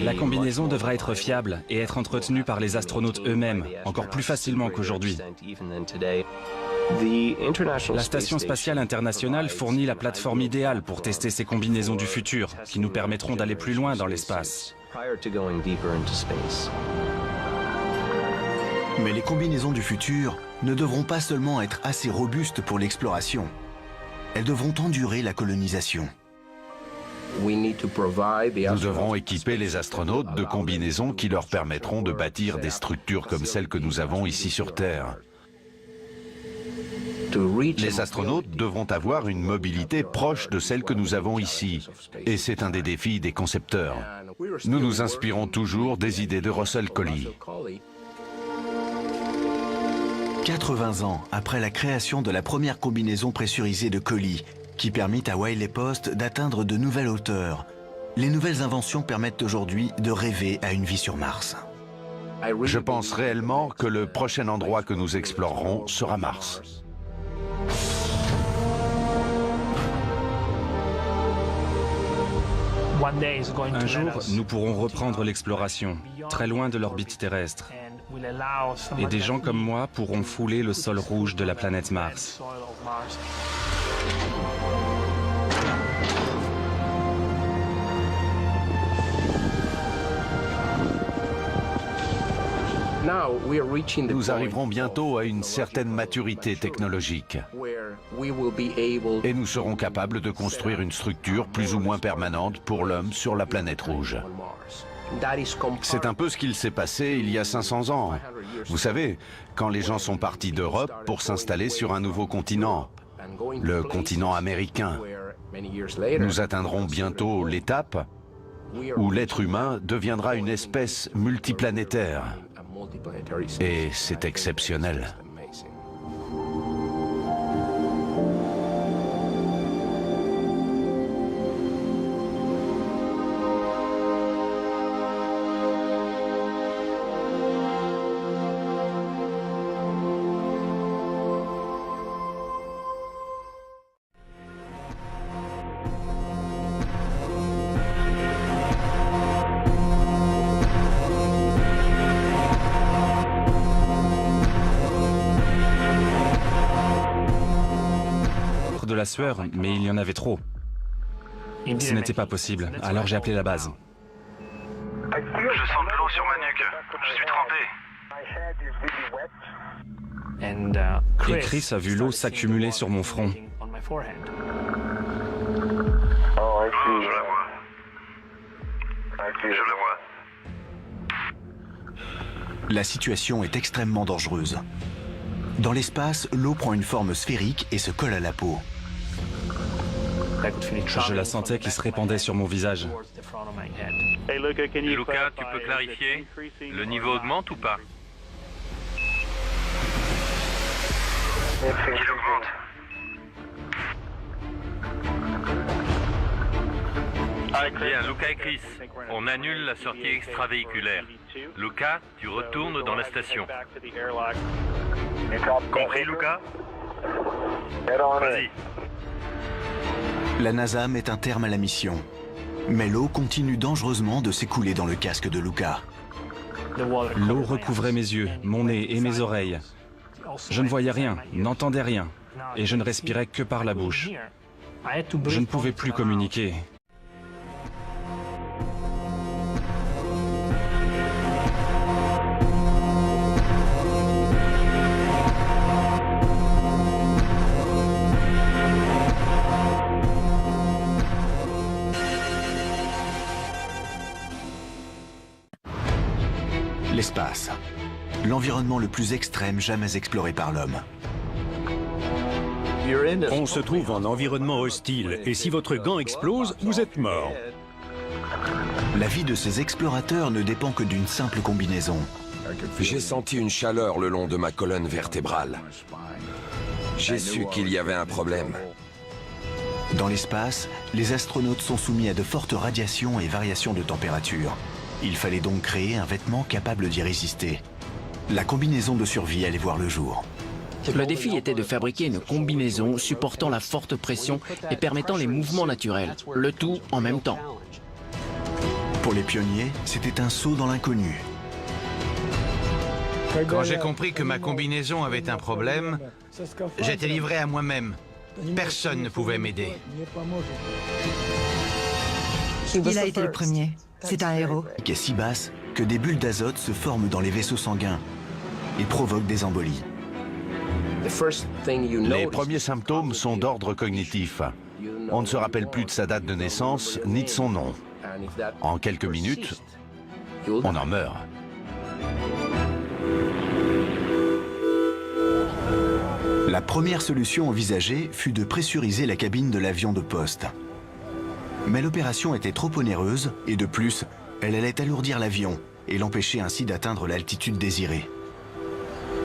La combinaison devra être fiable et être entretenue par les astronautes eux-mêmes, encore plus facilement qu'aujourd'hui. La Station spatiale internationale fournit la plateforme idéale pour tester ces combinaisons du futur, qui nous permettront d'aller plus loin dans l'espace. Mais les combinaisons du futur ne devront pas seulement être assez robustes pour l'exploration. Elles devront endurer la colonisation. Nous devrons équiper les astronautes de combinaisons qui leur permettront de bâtir des structures comme celles que nous avons ici sur Terre. Les astronautes devront avoir une mobilité proche de celle que nous avons ici. Et c'est un des défis des concepteurs. Nous nous inspirons toujours des idées de Russell Collie. 80 ans après la création de la première combinaison pressurisée de Collie, qui permit à Wiley Post d'atteindre de nouvelles hauteurs, les nouvelles inventions permettent aujourd'hui de rêver à une vie sur Mars. Je pense réellement que le prochain endroit que nous explorerons sera Mars. Un jour, nous pourrons reprendre l'exploration, très loin de l'orbite terrestre. Et des gens comme moi pourront fouler le sol rouge de la planète Mars. Nous arriverons bientôt à une certaine maturité technologique. Et nous serons capables de construire une structure plus ou moins permanente pour l'homme sur la planète rouge. C'est un peu ce qu'il s'est passé il y a 500 ans. Vous savez, quand les gens sont partis d'Europe pour s'installer sur un nouveau continent, le continent américain. Nous atteindrons bientôt l'étape où l'être humain deviendra une espèce multiplanétaire. Et c'est exceptionnel. De la sueur, mais il y en avait trop. Ce n'était pas possible, alors j'ai appelé la base. Je sens de l'eau sur ma nuque. Je suis trempé. Et Chris a vu l'eau s'accumuler sur mon front. Oh, je la vois. Je la vois. La situation est extrêmement dangereuse. Dans l'espace, l'eau prend une forme sphérique et se colle à la peau. Je la sentais qui se répandait sur mon visage. Luca, tu peux clarifier? Le niveau augmente ou pas? Il augmente. Bien, Luca et Chris, on annule la sortie extravéhiculaire. Luca, tu retournes dans la station. Compris, Luca? Vas-y. La NASA met un terme à la mission. Mais l'eau continue dangereusement de s'écouler dans le casque de Luca. L'eau recouvrait mes yeux, mon nez et mes oreilles. Je ne voyais rien, n'entendais rien, et je ne respirais que par la bouche. Je ne pouvais plus communiquer. L'espace. L'environnement le plus extrême jamais exploré par l'homme. On se trouve en environnement hostile, et si votre gant explose, vous êtes mort. La vie de ces explorateurs ne dépend que d'une simple combinaison. J'ai senti une chaleur le long de ma colonne vertébrale. J'ai su qu'il y avait un problème. Dans l'espace, les astronautes sont soumis à de fortes radiations et variations de température. Il fallait donc créer un vêtement capable d'y résister. La combinaison de survie allait voir le jour. Le défi était de fabriquer une combinaison supportant la forte pression et permettant les mouvements naturels, le tout en même temps. Pour les pionniers, c'était un saut dans l'inconnu. Quand j'ai compris que ma combinaison avait un problème, j'étais livré à moi-même. Personne ne pouvait m'aider. Il a été le premier. C'est un héros. Qui est si basse que des bulles d'azote se forment dans les vaisseaux sanguins et provoquent des embolies. Les premiers symptômes sont d'ordre cognitif. On ne se rappelle plus de sa date de naissance ni de son nom. En quelques minutes, on en meurt. La première solution envisagée fut de pressuriser la cabine de l'avion de poste. Mais l'opération était trop onéreuse et de plus, elle allait alourdir l'avion et l'empêcher ainsi d'atteindre l'altitude désirée.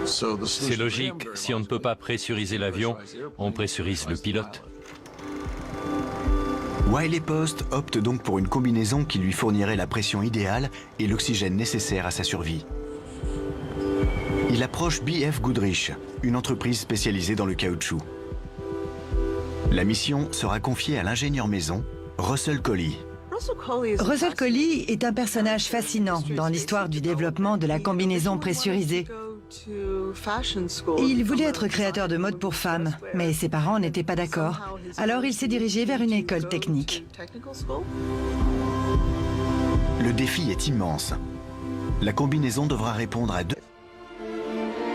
C'est logique, si on ne peut pas pressuriser l'avion, on pressurise le pilote. Wiley Post opte donc pour une combinaison qui lui fournirait la pression idéale et l'oxygène nécessaire à sa survie. Il approche B.F. Goodrich, une entreprise spécialisée dans le caoutchouc. La mission sera confiée à l'ingénieur maison, Russell Coley. Russell Coley est un personnage fascinant dans l'histoire du développement de la combinaison pressurisée. Il voulait être créateur de mode pour femmes, mais ses parents n'étaient pas d'accord. Alors il s'est dirigé vers une école technique. Le défi est immense. La combinaison devra répondre à deux.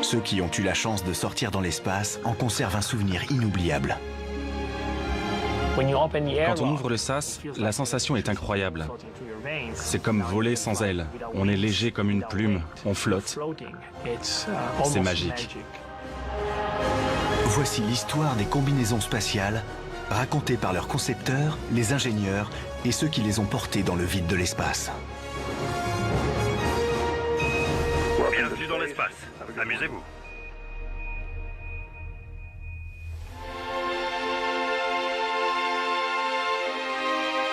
Ceux qui ont eu la chance de sortir dans l'espace en conservent un souvenir inoubliable. Quand on ouvre le sas, la sensation est incroyable. C'est comme voler sans ailes. On est léger comme une plume, on flotte. C'est magique. Voici l'histoire des combinaisons spatiales, racontée par leurs concepteurs, les ingénieurs et ceux qui les ont portées dans le vide de l'espace. Bienvenue dans l'espace. Amusez-vous.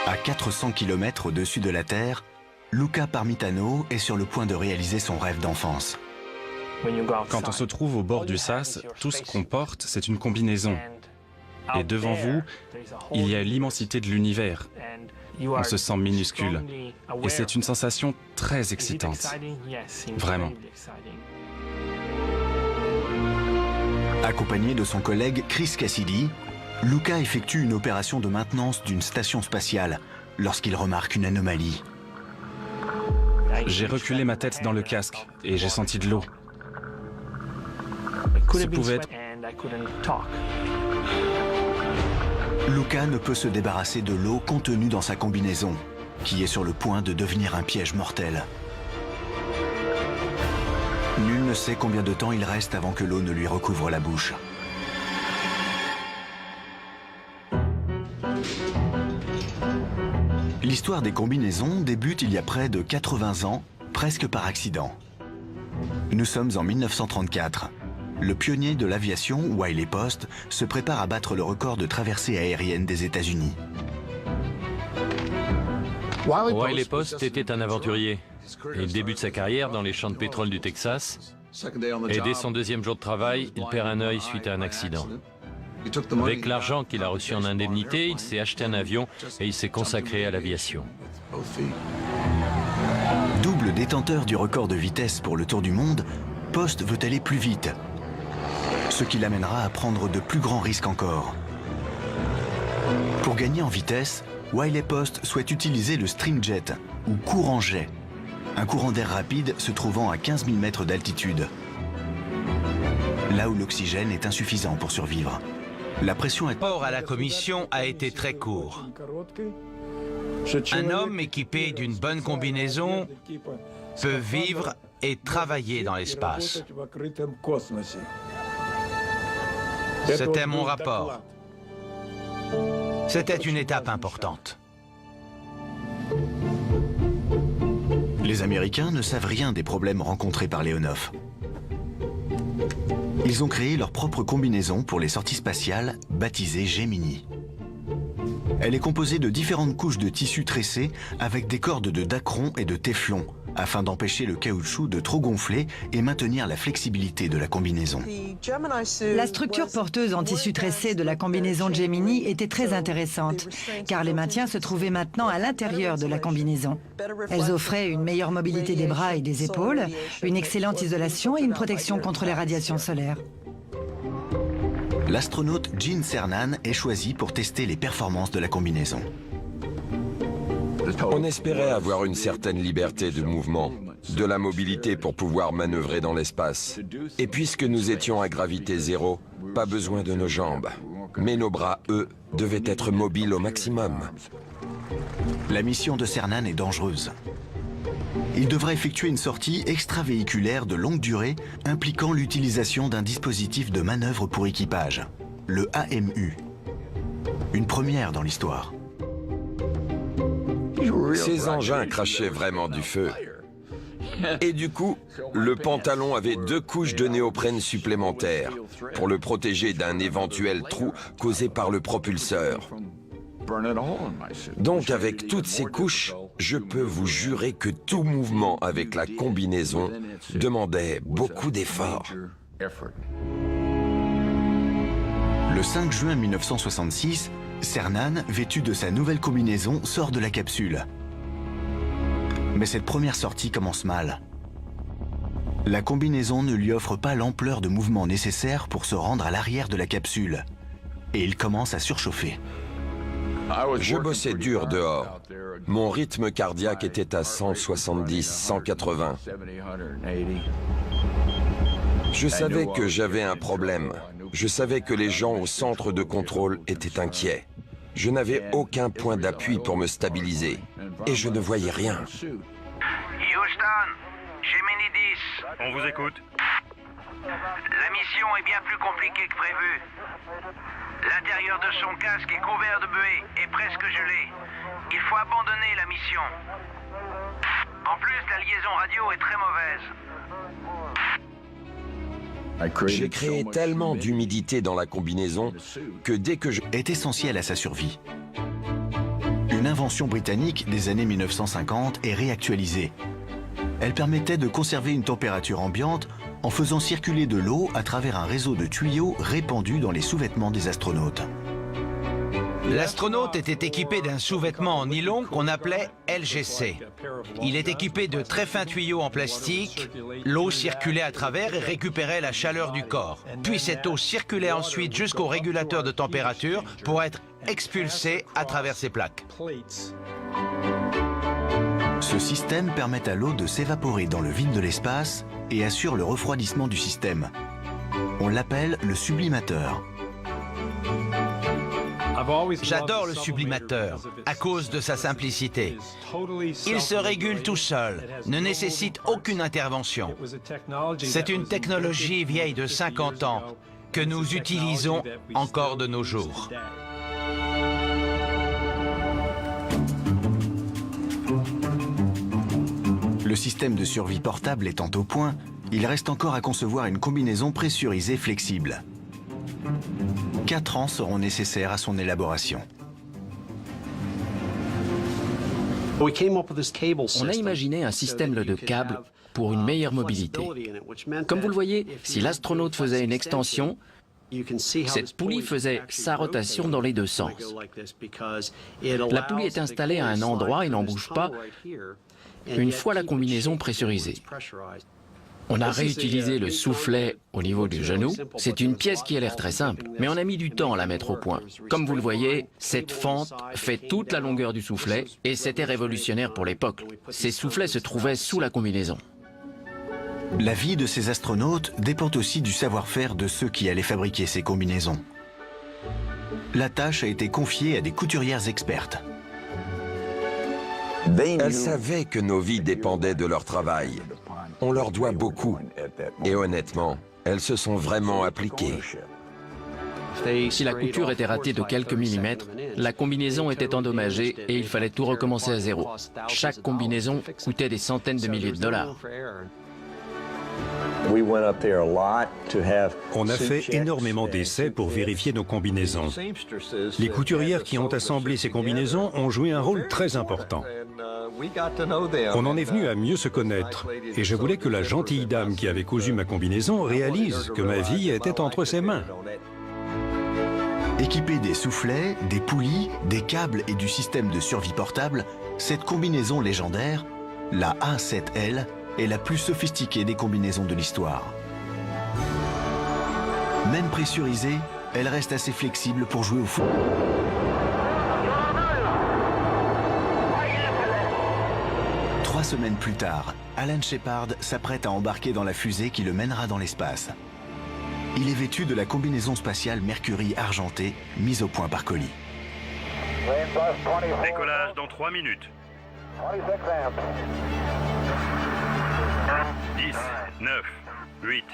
À 400 km au-dessus de la Terre, Luca Parmitano est sur le point de réaliser son rêve d'enfance. Quand on se trouve au bord du sas, tout ce qu'on porte, c'est une combinaison. Et devant vous, il y a l'immensité de l'univers. On se sent minuscule. Et c'est une sensation très excitante. Vraiment. Accompagné de son collègue Chris Cassidy, Luca effectue une opération de maintenance d'une station spatiale lorsqu'il remarque une anomalie. J'ai reculé ma tête dans le casque et j'ai senti de l'eau. Ce pouvait être... Luca ne peut se débarrasser de l'eau contenue dans sa combinaison, qui est sur le point de devenir un piège mortel. Nul ne sait combien de temps il reste avant que l'eau ne lui recouvre la bouche. L'histoire des combinaisons débute il y a près de 80 ans, presque par accident. Nous sommes en 1934. Le pionnier de l'aviation, Wiley Post, se prépare à battre le record de traversée aérienne des États-Unis. Wiley Post était un aventurier. Il débute sa carrière dans les champs de pétrole du Texas. Et dès son deuxième jour de travail, il perd un œil suite à un accident. Avec l'argent qu'il a reçu en indemnité, il s'est acheté un avion et il s'est consacré à l'aviation. Double détenteur du record de vitesse pour le tour du monde, Post veut aller plus vite, ce qui l'amènera à prendre de plus grands risques encore. Pour gagner en vitesse, Wiley Post souhaite utiliser le streamjet, ou courant-jet, un courant d'air rapide se trouvant à 15 000 mètres d'altitude, là où l'oxygène est insuffisant pour survivre. La pression Le rapport à la commission a été très court. Un homme équipé d'une bonne combinaison peut vivre et travailler dans l'espace. C'était mon rapport. C'était une étape importante. Les Américains ne savent rien des problèmes rencontrés par Leonov. Ils ont créé leur propre combinaison pour les sorties spatiales, baptisée Gemini. Elle est composée de différentes couches de tissu tressé avec des cordes de dacron et de téflon, afin d'empêcher le caoutchouc de trop gonfler et maintenir la flexibilité de la combinaison. La structure porteuse en tissu tressé de la combinaison Gemini était très intéressante, car les maintiens se trouvaient maintenant à l'intérieur de la combinaison. Elles offraient une meilleure mobilité des bras et des épaules, une excellente isolation et une protection contre les radiations solaires. L'astronaute Gene Cernan est choisi pour tester les performances de la combinaison. On espérait avoir une certaine liberté de mouvement, de la mobilité pour pouvoir manœuvrer dans l'espace. Et puisque nous étions à gravité zéro, pas besoin de nos jambes. Mais nos bras, eux, devaient être mobiles au maximum. La mission de Cernan est dangereuse. Il devra effectuer une sortie extravéhiculaire de longue durée impliquant l'utilisation d'un dispositif de manœuvre pour équipage, le AMU. Une première dans l'histoire. Ces engins crachaient vraiment du feu. Et du coup, le pantalon avait 2 couches de néoprène supplémentaires pour le protéger d'un éventuel trou causé par le propulseur. Donc avec toutes ces couches, je peux vous jurer que tout mouvement avec la combinaison demandait beaucoup d'efforts. Le 5 juin 1966, Cernan, vêtu de sa nouvelle combinaison, sort de la capsule. Mais cette première sortie commence mal. La combinaison ne lui offre pas l'ampleur de mouvement nécessaire pour se rendre à l'arrière de la capsule. Et il commence à surchauffer. Je bossais dur dehors. Mon rythme cardiaque était à 170, 180. Je savais que j'avais un problème. Je savais que les gens au centre de contrôle étaient inquiets. Je n'avais aucun point d'appui pour me stabiliser. Et je ne voyais rien. Houston, Gemini 10. On vous écoute. La mission est bien plus compliquée que prévu. L'intérieur de son casque est couvert de buée et presque gelé. Il faut abandonner la mission. En plus, la liaison radio est très mauvaise. J'ai créé tellement d'humidité dans la combinaison que dès que je... est essentiel à sa survie. Une invention britannique des années 1950 est réactualisée. Elle permettait de conserver une température ambiante en faisant circuler de l'eau à travers un réseau de tuyaux répandus dans les sous-vêtements des astronautes. L'astronaute était équipé d'un sous-vêtement en nylon qu'on appelait LGC. Il est équipé de très fins tuyaux en plastique. L'eau circulait à travers et récupérait la chaleur du corps. Puis cette eau circulait ensuite jusqu'au régulateur de température pour être expulsée à travers ces plaques. Ce système permet à l'eau de s'évaporer dans le vide de l'espace et assure le refroidissement du système. On l'appelle le sublimateur. J'adore le sublimateur à cause de sa simplicité. Il se régule tout seul, ne nécessite aucune intervention. C'est une technologie vieille de 50 ans que nous utilisons encore de nos jours. Le système de survie portable étant au point, il reste encore à concevoir une combinaison pressurisée flexible. 4 ans seront nécessaires à son élaboration. On a imaginé un système de câbles pour une meilleure mobilité. Comme vous le voyez, si l'astronaute faisait une extension, cette poulie faisait sa rotation dans les deux sens. La poulie est installée à un endroit et n'en bouge pas une fois la combinaison pressurisée. On a réutilisé le soufflet au niveau du genou. C'est une pièce qui a l'air très simple, mais on a mis du temps à la mettre au point. Comme vous le voyez, cette fente fait toute la longueur du soufflet et c'était révolutionnaire pour l'époque. Ces soufflets se trouvaient sous la combinaison. La vie de ces astronautes dépend aussi du savoir-faire de ceux qui allaient fabriquer ces combinaisons. La tâche a été confiée à des couturières expertes. Elles savaient que nos vies dépendaient de leur travail. On leur doit beaucoup. Et honnêtement, elles se sont vraiment appliquées. Si la couture était ratée de quelques millimètres, la combinaison était endommagée et il fallait tout recommencer à zéro. Chaque combinaison coûtait des centaines de milliers de dollars. On a fait énormément d'essais pour vérifier nos combinaisons. Les couturières qui ont assemblé ces combinaisons ont joué un rôle très important. On en est venu à mieux se connaître, et je voulais que la gentille dame qui avait cousu ma combinaison réalise que ma vie était entre ses mains. Équipée des soufflets, des poulies, des câbles et du système de survie portable, cette combinaison légendaire, la A7L, est la plus sophistiquée des combinaisons de l'histoire. Même pressurisée, elle reste assez flexible pour jouer au foot. Trois semaines plus tard, Alan Shepard s'apprête à embarquer dans la fusée qui le mènera dans l'espace. Il est vêtu de la combinaison spatiale Mercury argentée, mise au point par colis. Décollage dans 3 minutes. 10, 9, 8,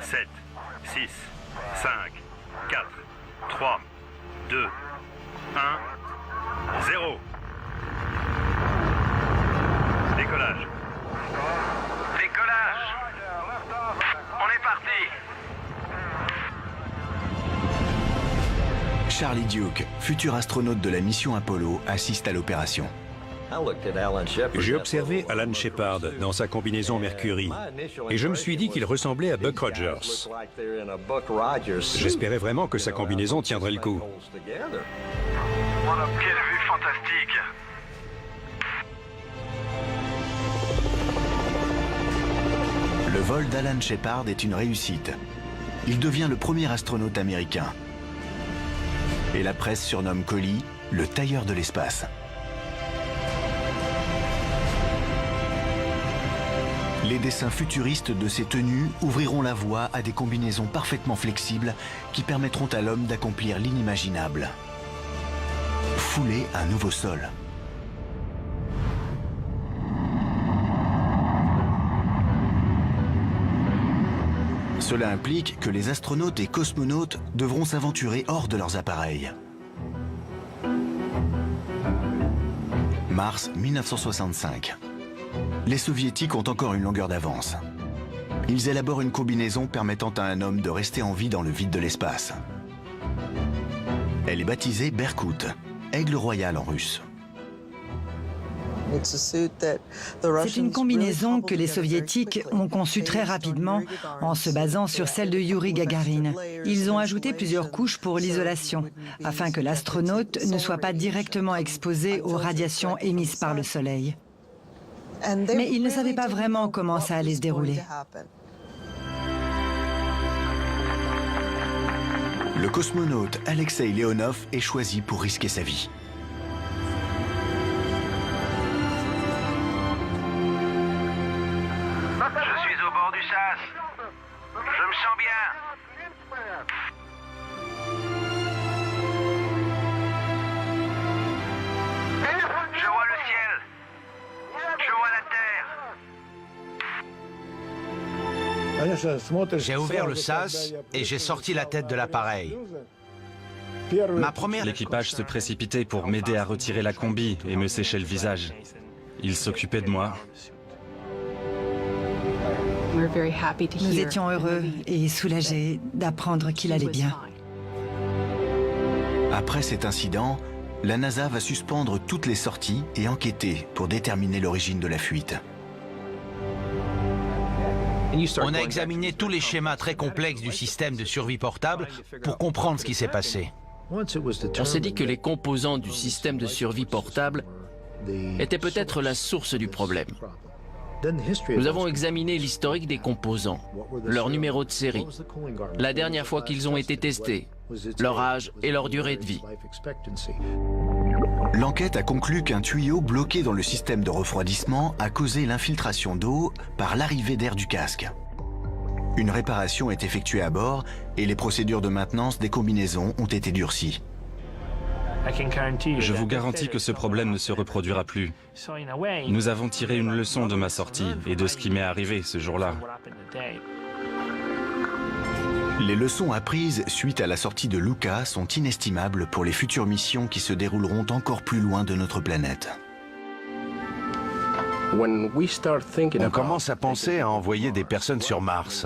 7, 6, 5, 4, 3, 2, 1, 0. Décollage. Décollage. On est parti. Charlie Duke, futur astronaute de la mission Apollo, assiste à l'opération. J'ai observé Alan Shepard dans sa combinaison Mercury et je me suis dit qu'il ressemblait à Buck Rogers. J'espérais vraiment que sa combinaison tiendrait le coup. Quelle vue fantastique! Le vol d'Alan Shepard est une réussite. Il devient le premier astronaute américain. Et la presse surnomme Collie le tailleur de l'espace. Les dessins futuristes de ces tenues ouvriront la voie à des combinaisons parfaitement flexibles qui permettront à l'homme d'accomplir l'inimaginable. Fouler un nouveau sol. Cela implique que les astronautes et cosmonautes devront s'aventurer hors de leurs appareils. Mars 1965. Les soviétiques ont encore une longueur d'avance. Ils élaborent une combinaison permettant à un homme de rester en vie dans le vide de l'espace. Elle est baptisée Berkout, aigle royal en russe. C'est une combinaison que les soviétiques ont conçue très rapidement en se basant sur celle de Youri Gagarin. Ils ont ajouté plusieurs couches pour l'isolation, afin que l'astronaute ne soit pas directement exposé aux radiations émises par le Soleil. Mais ils ne savaient pas vraiment comment ça allait se dérouler. Le cosmonaute Alexei Leonov est choisi pour risquer sa vie. Je suis au bord du sas. Je me sens bien. Je vois le ciel. Je vois la terre. J'ai ouvert le sas et j'ai sorti la tête de l'appareil. Ma première... L'équipage se précipitait pour m'aider à retirer la combi et me sécher le visage. Ils s'occupaient de moi. Nous étions heureux et soulagés d'apprendre qu'il allait bien. Après cet incident, la NASA va suspendre toutes les sorties et enquêter pour déterminer l'origine de la fuite. On a examiné tous les schémas très complexes du système de survie portable pour comprendre ce qui s'est passé. On s'est dit que les composants du système de survie portable étaient peut-être la source du problème. Nous avons examiné l'historique des composants, leur numéro de série, la dernière fois qu'ils ont été testés, leur âge et leur durée de vie. L'enquête a conclu qu'un tuyau bloqué dans le système de refroidissement a causé l'infiltration d'eau par l'arrivée d'air du casque. Une réparation est effectuée à bord et les procédures de maintenance des combinaisons ont été durcies. Je vous garantis que ce problème ne se reproduira plus. Nous avons tiré une leçon de ma sortie et de ce qui m'est arrivé ce jour-là. Les leçons apprises suite à la sortie de Luca sont inestimables pour les futures missions qui se dérouleront encore plus loin de notre planète. On commence à penser à envoyer des personnes sur Mars.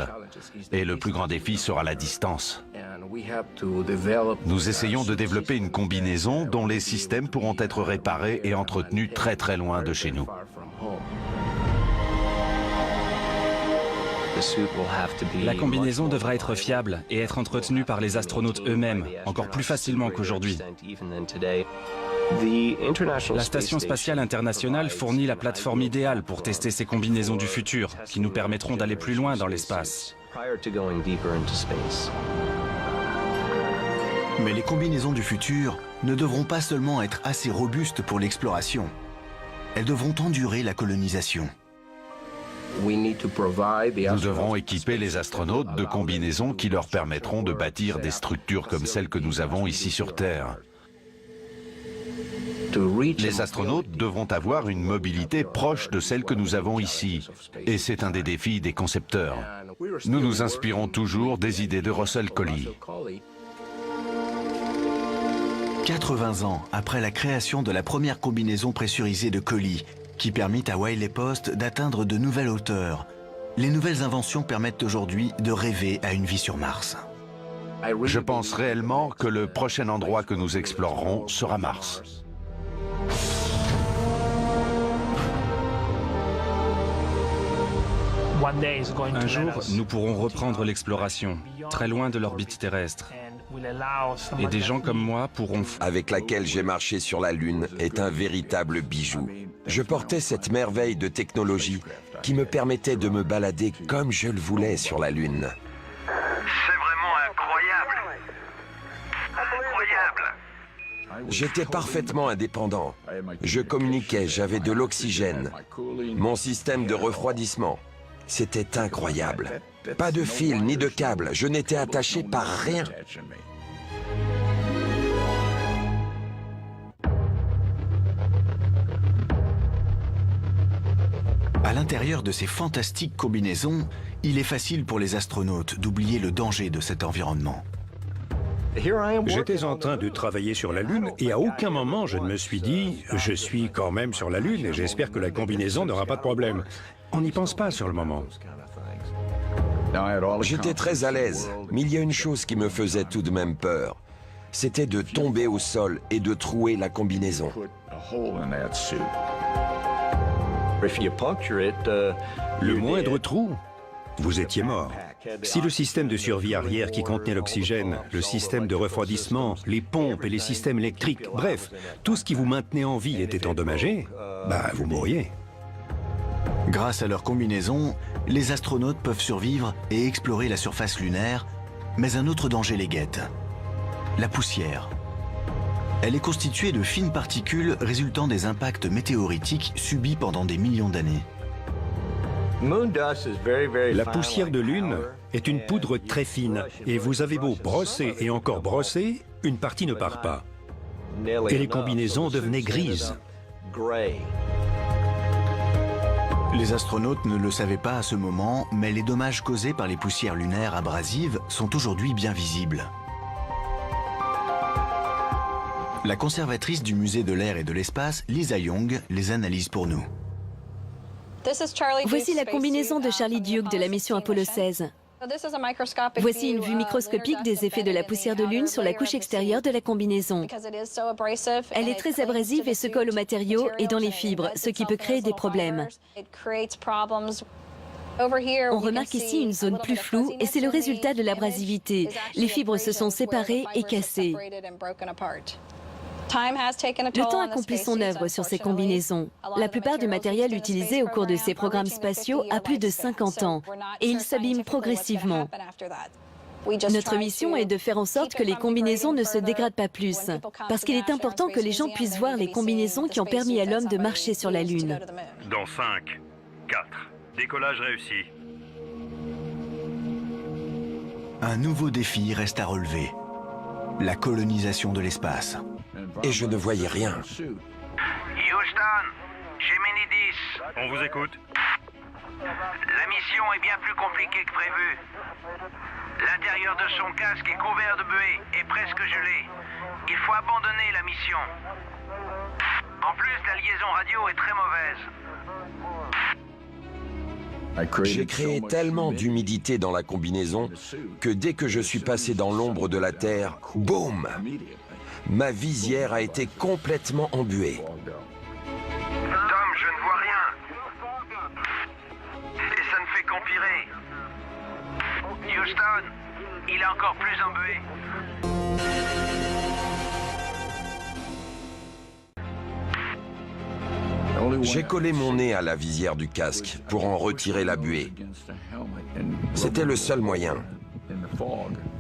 Et le plus grand défi sera la distance. Nous essayons de développer une combinaison dont les systèmes pourront être réparés et entretenus très très loin de chez nous. La combinaison devra être fiable et être entretenue par les astronautes eux-mêmes, encore plus facilement qu'aujourd'hui. La Station spatiale internationale fournit la plateforme idéale pour tester ces combinaisons du futur, qui nous permettront d'aller plus loin dans l'espace. Mais les combinaisons du futur ne devront pas seulement être assez robustes pour l'exploration. Elles devront endurer la colonisation. Nous devrons équiper les astronautes de combinaisons qui leur permettront de bâtir des structures comme celles que nous avons ici sur Terre. Les astronautes devront avoir une mobilité proche de celle que nous avons ici. Et c'est un des défis des concepteurs. Nous nous inspirons toujours des idées de Russell Collie. 80 ans après la création de la première combinaison pressurisée de Collie, qui permit à Wiley Post d'atteindre de nouvelles hauteurs, les nouvelles inventions permettent aujourd'hui de rêver à une vie sur Mars. Je pense réellement que le prochain endroit que nous explorerons sera Mars. Un jour, nous pourrons reprendre l'exploration, très loin de l'orbite terrestre. Et des gens comme moi pourront... Avec laquelle j'ai marché sur la Lune est un véritable bijou. Je portais cette merveille de technologie qui me permettait de me balader comme je le voulais sur la Lune. C'est vraiment incroyable. Incroyable. J'étais parfaitement indépendant. Je communiquais, j'avais de l'oxygène. Mon système de refroidissement. C'était incroyable. Pas de fil ni de câble, je n'étais attaché par rien. À l'intérieur de ces fantastiques combinaisons, il est facile pour les astronautes d'oublier le danger de cet environnement. J'étais en train de travailler sur la Lune et à aucun moment je ne me suis dit « je suis quand même sur la Lune et j'espère que la combinaison n'aura pas de problème ». On n'y pense pas sur le moment. J'étais très à l'aise, mais il y a une chose qui me faisait tout de même peur. C'était de tomber au sol et de trouer la combinaison. Le moindre trou, vous étiez mort. Si le système de survie arrière qui contenait l'oxygène, le système de refroidissement, les pompes et les systèmes électriques, bref, tout ce qui vous maintenait en vie était endommagé, vous mourriez. Grâce à leur combinaison, les astronautes peuvent survivre et explorer la surface lunaire, mais un autre danger les guette. La poussière. Elle est constituée de fines particules résultant des impacts météoritiques subis pendant des millions d'années. La poussière de Lune est une poudre très fine et vous avez beau brosser et encore brosser, une partie ne part pas. Et les combinaisons devenaient grises. Les astronautes ne le savaient pas à ce moment, mais les dommages causés par les poussières lunaires abrasives sont aujourd'hui bien visibles. La conservatrice du musée de l'air et de l'espace, Lisa Young, les analyse pour nous. Voici la combinaison de Charlie Duke de la mission Apollo 16. Voici une vue microscopique des effets de la poussière de Lune sur la couche extérieure de la combinaison. Elle est très abrasive et se colle aux matériaux et dans les fibres, ce qui peut créer des problèmes. On remarque ici une zone plus floue et c'est le résultat de l'abrasivité. Les fibres se sont séparées et cassées. Le temps accomplit son œuvre sur ces combinaisons. La plupart du matériel utilisé au cours de ces programmes spatiaux a plus de 50 ans et il s'abîme progressivement. Notre mission est de faire en sorte que les combinaisons ne se dégradent pas plus, parce qu'il est important que les gens puissent voir les combinaisons qui ont permis à l'homme de marcher sur la Lune. Dans 5, 4, décollage réussi. Un nouveau défi reste à relever. La colonisation de l'espace. Et je ne voyais rien. Houston, Gemini 10. On vous écoute. La mission est bien plus compliquée que prévu. L'intérieur de son casque est couvert de buée et presque gelé. Il faut abandonner la mission. En plus, la liaison radio est très mauvaise. J'ai créé tellement d'humidité dans la combinaison que dès que je suis passé dans l'ombre de la Terre, boum! Ma visière a été complètement embuée. Tom, je ne vois rien. Et ça ne fait qu'empirer. Houston, il est encore plus embué. J'ai collé mon nez à la visière du casque pour en retirer la buée. C'était le seul moyen.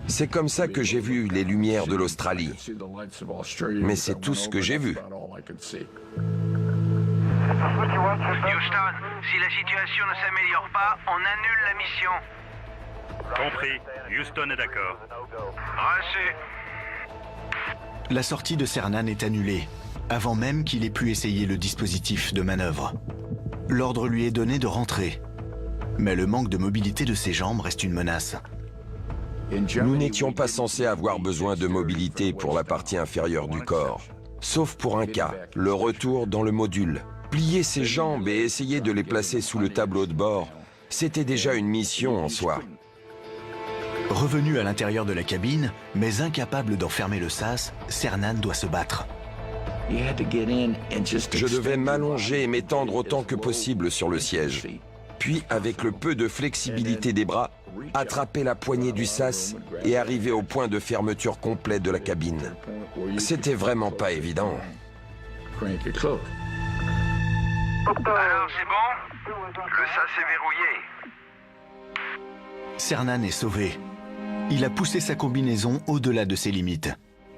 C'est comme ça que j'ai vu les lumières de l'Australie. Mais c'est tout ce que j'ai vu. Houston, si la situation ne s'améliore pas, on annule la mission. Compris. Houston est d'accord. Reçu. La sortie de Cernan est annulée, avant même qu'il ait pu essayer le dispositif de manœuvre. L'ordre lui est donné de rentrer. Mais le manque de mobilité de ses jambes reste une menace. Nous n'étions pas censés avoir besoin de mobilité pour la partie inférieure du corps. Sauf pour un cas, le retour dans le module. Plier ses jambes et essayer de les placer sous le tableau de bord, c'était déjà une mission en soi. Revenu à l'intérieur de la cabine, mais incapable d'en fermer le sas, Cernan doit se battre. Je devais m'allonger et m'étendre autant que possible sur le siège. Puis, avec le peu de flexibilité des bras, attraper la poignée du sas et arriver au point de fermeture complet de la cabine. C'était vraiment pas évident. Alors c'est bon? Le sas est verrouillé. Cernan est sauvé. Il a poussé sa combinaison au-delà de ses limites.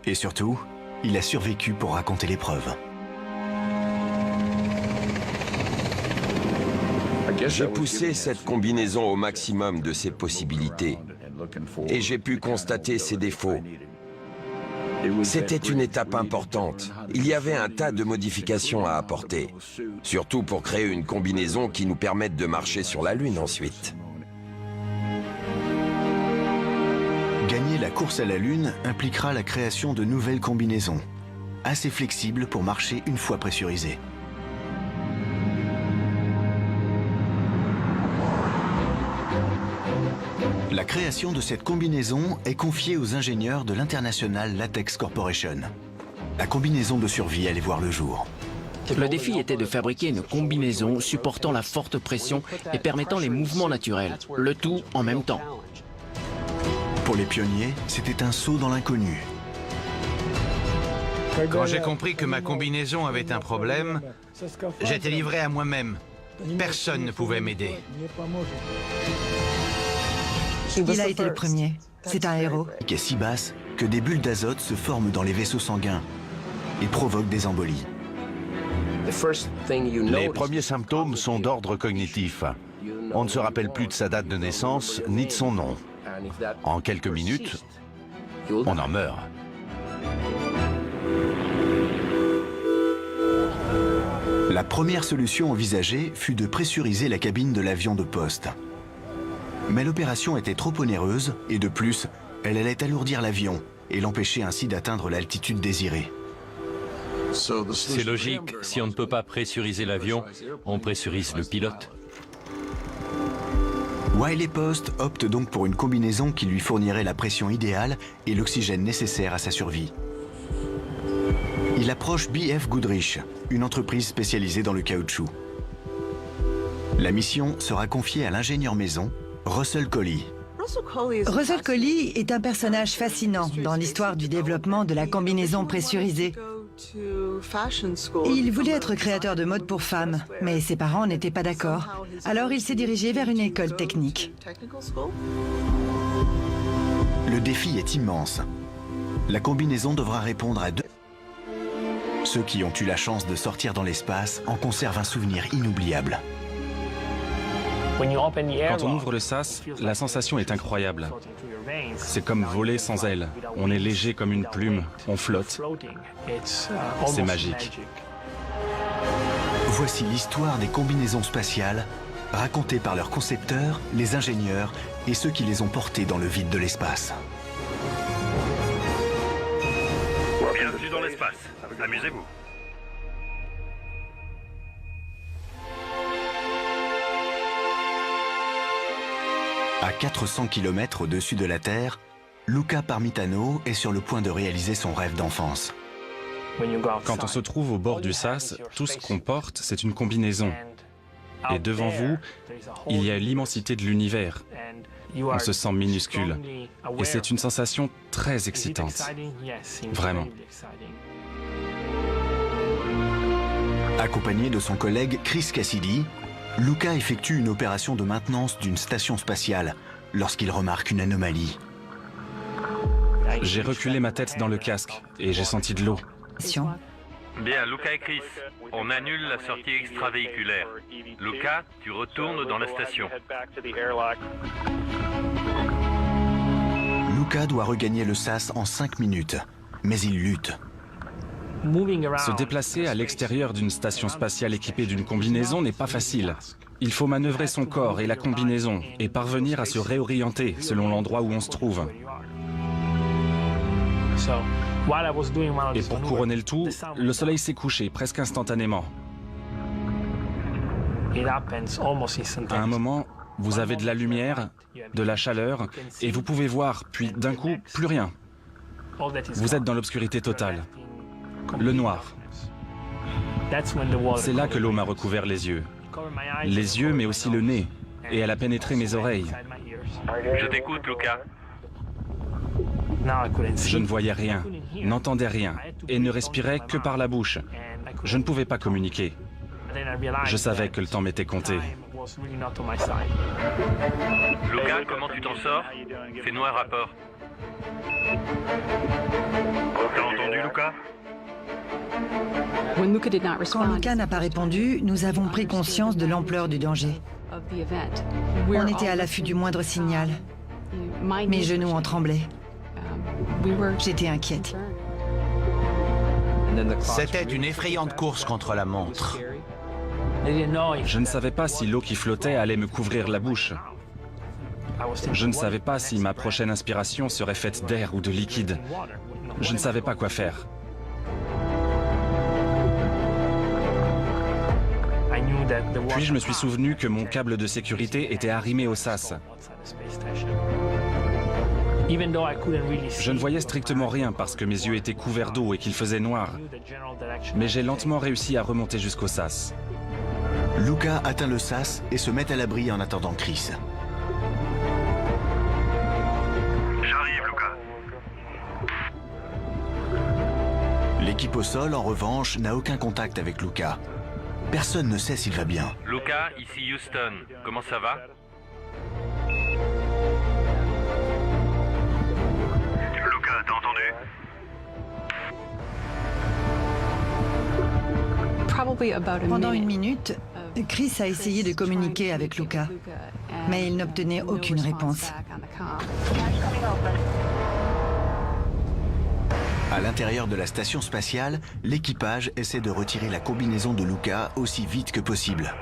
Et surtout, il a survécu pour raconter l'épreuve. J'ai poussé cette combinaison au maximum de ses possibilités et j'ai pu constater ses défauts. C'était une étape importante. Il y avait un tas de modifications à apporter, surtout pour créer une combinaison qui nous permette de marcher sur la Lune ensuite. Gagner la course à la Lune impliquera la création de nouvelles combinaisons, assez flexibles pour marcher une fois pressurisées. La création de cette combinaison est confiée aux ingénieurs de l'International Latex Corporation. La combinaison de survie allait voir le jour. Le défi était de fabriquer une combinaison supportant la forte pression et permettant les mouvements naturels, le tout en même temps. Pour les pionniers, c'était un saut dans l'inconnu. Quand j'ai compris que ma combinaison avait un problème, j'étais livré à moi-même. Personne ne pouvait m'aider. Il a été le premier. C'est un héros. Qui est si basse que des bulles d'azote se forment dans les vaisseaux sanguins et provoquent des embolies. Les premiers symptômes sont d'ordre cognitif. On ne se rappelle plus de sa date de naissance ni de son nom. En quelques minutes, on en meurt. La première solution envisagée fut de pressuriser la cabine de l'avion de poste. Mais l'opération était trop onéreuse et de plus, elle allait alourdir l'avion et l'empêcher ainsi d'atteindre l'altitude désirée. C'est logique, si on ne peut pas pressuriser l'avion, on pressurise le pilote. Wiley Post opte donc pour une combinaison qui lui fournirait la pression idéale et l'oxygène nécessaire à sa survie. Il approche B.F. Goodrich, une entreprise spécialisée dans le caoutchouc. La mission sera confiée à l'ingénieur maison, Russell Coley. Russell Coley est un personnage fascinant dans l'histoire du développement de la combinaison pressurisée. Il voulait être créateur de mode pour femmes, mais ses parents n'étaient pas d'accord. Alors il s'est dirigé vers une école technique. Le défi est immense. La combinaison devra répondre à deux. Ceux qui ont eu la chance de sortir dans l'espace en conservent un souvenir inoubliable. Quand on ouvre le sas, la sensation est incroyable. C'est comme voler sans ailes. On est léger comme une plume, on flotte. C'est magique. Voici l'histoire des combinaisons spatiales, racontée par leurs concepteurs, les ingénieurs et ceux qui les ont portées dans le vide de l'espace. Bienvenue dans l'espace. Amusez-vous. À 400 km au-dessus de la Terre, Luca Parmitano est sur le point de réaliser son rêve d'enfance. Quand on se trouve au bord du sas, tout ce qu'on porte, c'est une combinaison. Et devant vous, il y a l'immensité de l'univers. On se sent minuscule. Et c'est une sensation très excitante. Vraiment. Accompagné de son collègue Chris Cassidy, Luca effectue une opération de maintenance d'une station spatiale lorsqu'il remarque une anomalie. J'ai reculé ma tête dans le casque et j'ai senti de l'eau. Bien, Luca et Chris, on annule la sortie extravéhiculaire. Luca, tu retournes dans la station. Luca doit regagner le sas en 5 minutes, mais il lutte. Se déplacer à l'extérieur d'une station spatiale équipée d'une combinaison n'est pas facile. Il faut manœuvrer son corps et la combinaison et parvenir à se réorienter selon l'endroit où on se trouve. Et pour couronner le tout, le soleil s'est couché presque instantanément. À un moment, vous avez de la lumière, de la chaleur, et vous pouvez voir, puis d'un coup, plus rien. Vous êtes dans l'obscurité totale. Le noir. C'est là que l'eau m'a recouvert les yeux. Les yeux, mais aussi le nez, et elle a pénétré mes oreilles. Je t'écoute, Luca. Je ne voyais rien, n'entendais rien et ne respirais que par la bouche. Je ne pouvais pas communiquer. Je savais que le temps m'était compté. Luca, comment tu t'en sors? Fais-nous un rapport. T'as entendu, Luca? Quand Luca n'a pas répondu, nous avons pris conscience de l'ampleur du danger. On était à l'affût du moindre signal. Mes genoux en tremblaient. J'étais inquiète. C'était une effrayante course contre la montre. Je ne savais pas si l'eau qui flottait allait me couvrir la bouche. Je ne savais pas si ma prochaine inspiration serait faite d'air ou de liquide. Je ne savais pas quoi faire. Puis je me suis souvenu que mon câble de sécurité était arrimé au sas. Je ne voyais strictement rien parce que mes yeux étaient couverts d'eau et qu'il faisait noir. Mais j'ai lentement réussi à remonter jusqu'au sas. Luca atteint le sas et se met à l'abri en attendant Chris. J'arrive, Luca. L'équipe au sol, en revanche, n'a aucun contact avec Luca. Personne ne sait s'il va bien. Luca, ici Houston. Comment ça va? Luca, t'as entendu? Pendant une minute, Chris a essayé de communiquer avec Luca, mais il n'obtenait aucune réponse. À l'intérieur de la station spatiale, l'équipage essaie de retirer la combinaison de Luca aussi vite que possible.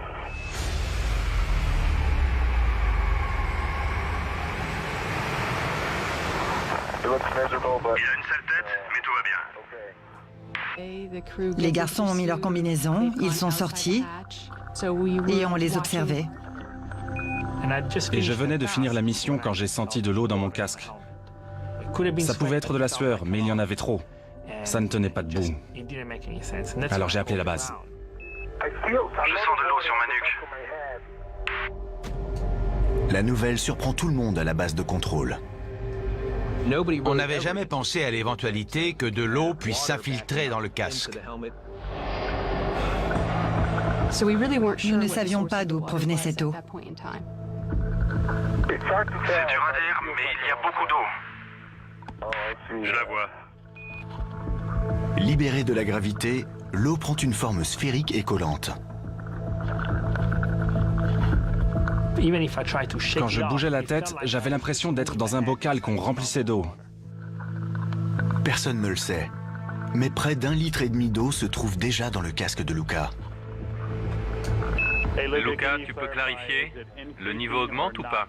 Il a une sale tête, mais tout va bien. Les garçons ont mis leur combinaison, ils sont sortis et on les observait. Et je venais de finir la mission quand j'ai senti de l'eau dans mon casque. Ça pouvait être de la sueur, mais il y en avait trop. Ça ne tenait pas debout. Alors j'ai appelé la base. Je sens de l'eau sur ma nuque. La nouvelle surprend tout le monde à la base de contrôle. On n'avait jamais pensé à l'éventualité que de l'eau puisse s'infiltrer dans le casque. Nous ne savions pas d'où provenait cette eau. C'est dur à dire, mais il y a beaucoup d'eau. Je la vois. Libérée de la gravité, l'eau prend une forme sphérique et collante. Quand je bougeais la tête, j'avais l'impression d'être dans un bocal qu'on remplissait d'eau. Personne ne le sait, mais près d'1,5 litre d'eau se trouve déjà dans le casque de Luca. Luca, tu peux clarifier? Le niveau augmente ou pas?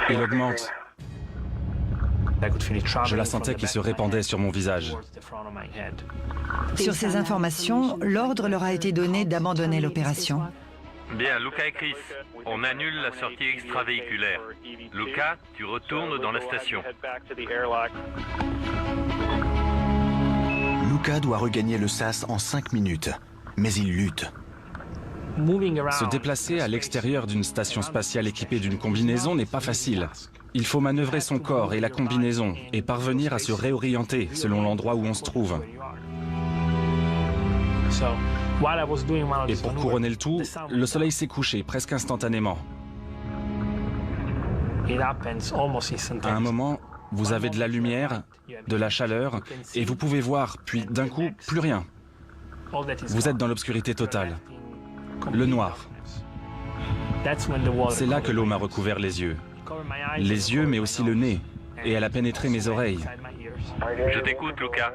Il augmente. Je la sentais qui se répandait sur mon visage. Sur ces informations, l'ordre leur a été donné d'abandonner l'opération. Bien, Luca et Chris, on annule la sortie extravéhiculaire. Luca, tu retournes dans la station. Luca doit regagner le sas en 5 minutes, mais il lutte. Se déplacer à l'extérieur d'une station spatiale équipée d'une combinaison n'est pas facile. Il faut manœuvrer son corps et la combinaison et parvenir à se réorienter selon l'endroit où on se trouve. Et pour couronner le tout, le soleil s'est couché presque instantanément. À un moment, vous avez de la lumière, de la chaleur, et vous pouvez voir, puis d'un coup, plus rien. Vous êtes dans l'obscurité totale. Le noir. C'est là que l'eau m'a recouvert les yeux. Les yeux, mais aussi le nez. Et elle a pénétré mes oreilles. Je t'écoute, Luca.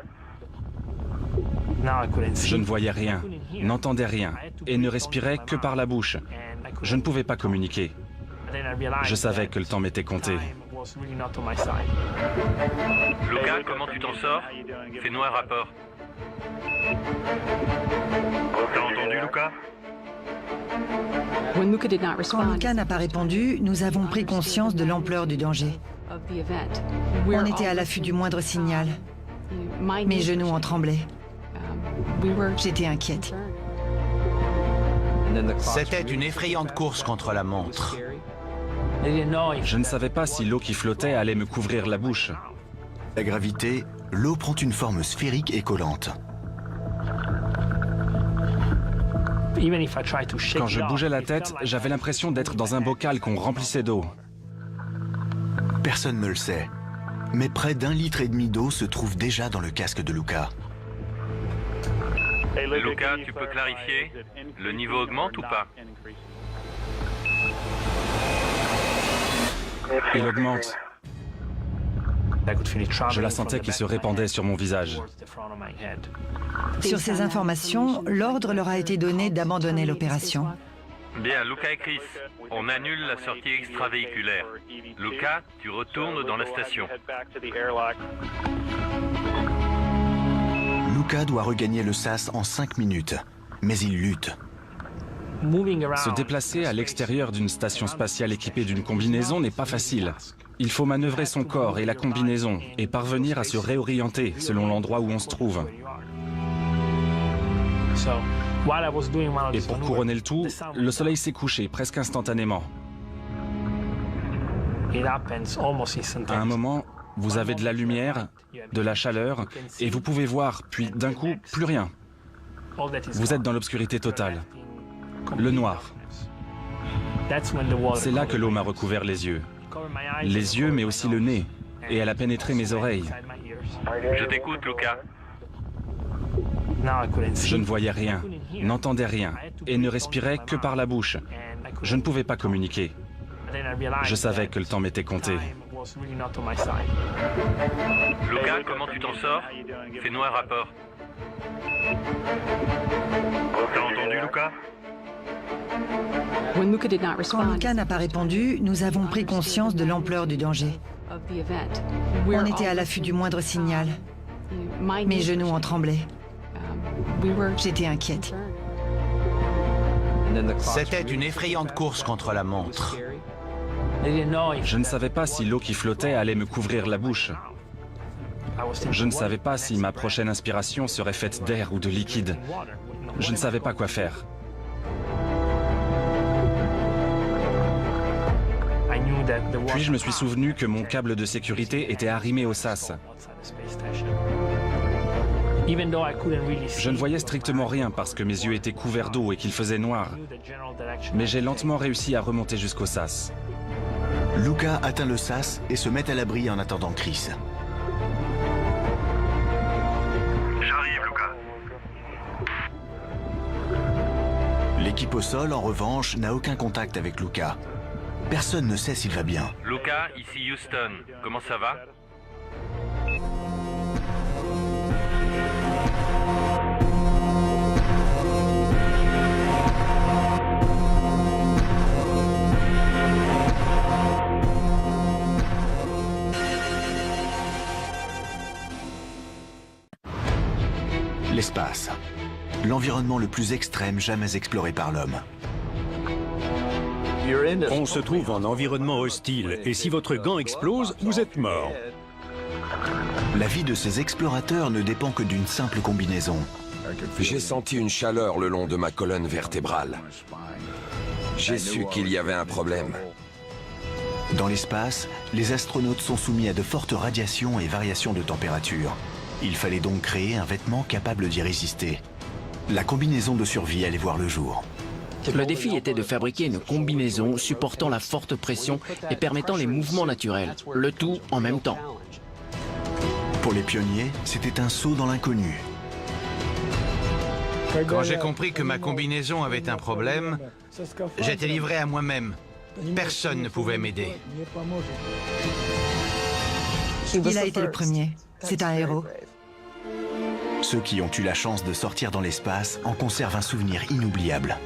Je ne voyais rien, n'entendais rien, et ne respirais que par la bouche. Je ne pouvais pas communiquer. Je savais que le temps m'était compté. Luca, comment tu t'en sors? Fais-nous un rapport. T'as entendu, Luca? Quand Luca n'a pas répondu, nous avons pris conscience de l'ampleur du danger. On était à l'affût du moindre signal. Mes genoux en tremblaient. J'étais inquiète. C'était une effrayante course contre la montre. Je ne savais pas si l'eau qui flottait allait me couvrir la bouche. La gravité, l'eau prend une forme sphérique et collante. Quand je bougeais la tête, j'avais l'impression d'être dans un bocal qu'on remplissait d'eau. Personne ne le sait, mais près d'1,5 litre d'eau se trouve déjà dans le casque de Luca. Luca, tu peux clarifier? Le niveau augmente ou pas? Il augmente. Je la sentais qui se répandait sur mon visage. Sur ces informations, l'ordre leur a été donné d'abandonner l'opération. Bien, Luca et Chris, on annule la sortie extravéhiculaire. Luca, tu retournes dans la station. Luca doit regagner le SAS en 5 minutes, mais il lutte. Se déplacer à l'extérieur d'une station spatiale équipée d'une combinaison n'est pas facile. Il faut manœuvrer son corps et la combinaison et parvenir à se réorienter selon l'endroit où on se trouve. Et pour couronner le tout, le soleil s'est couché presque instantanément. À un moment, vous avez de la lumière, de la chaleur, et vous pouvez voir, puis d'un coup, plus rien. Vous êtes dans l'obscurité totale. Le noir. C'est là que l'eau m'a recouvert les yeux. Les yeux, mais aussi le nez. Et elle a pénétré mes oreilles. Je t'écoute, Luca. Je ne voyais rien, n'entendais rien, et ne respirais que par la bouche. Je ne pouvais pas communiquer. Je savais que le temps m'était compté. Luca, comment tu t'en sors? Fais-nous un rapport. T'as entendu, Luca? Quand Luca n'a pas répondu, nous avons pris conscience de l'ampleur du danger. On était à l'affût du moindre signal. Mes genoux en tremblaient. J'étais inquiète. C'était une effrayante course contre la montre. Je ne savais pas si l'eau qui flottait allait me couvrir la bouche. Je ne savais pas si ma prochaine inspiration serait faite d'air ou de liquide. Je ne savais pas quoi faire. Puis je me suis souvenu que mon câble de sécurité était arrimé au SAS. Je ne voyais strictement rien parce que mes yeux étaient couverts d'eau et qu'il faisait noir. Mais j'ai lentement réussi à remonter jusqu'au SAS. Luca atteint le SAS et se met à l'abri en attendant Chris. J'arrive, Luca. L'équipe au sol, en revanche, n'a aucun contact avec Luca. Personne ne sait s'il va bien. Luca, ici Houston. Comment ça va? L'espace. L'environnement le plus extrême jamais exploré par l'homme. On se trouve en environnement hostile, et si votre gant explose, vous êtes mort. La vie de ces explorateurs ne dépend que d'une simple combinaison. J'ai senti une chaleur le long de ma colonne vertébrale. J'ai su qu'il y avait un problème. Dans l'espace, les astronautes sont soumis à de fortes radiations et variations de température. Il fallait donc créer un vêtement capable d'y résister. La combinaison de survie allait voir le jour. Le défi était de fabriquer une combinaison supportant la forte pression et permettant les mouvements naturels, le tout en même temps. Pour les pionniers, c'était un saut dans l'inconnu. Quand j'ai compris que ma combinaison avait un problème, j'étais livré à moi-même. Personne ne pouvait m'aider. Il a été le premier. C'est un héros. Ceux qui ont eu la chance de sortir dans l'espace en conservent un souvenir inoubliable.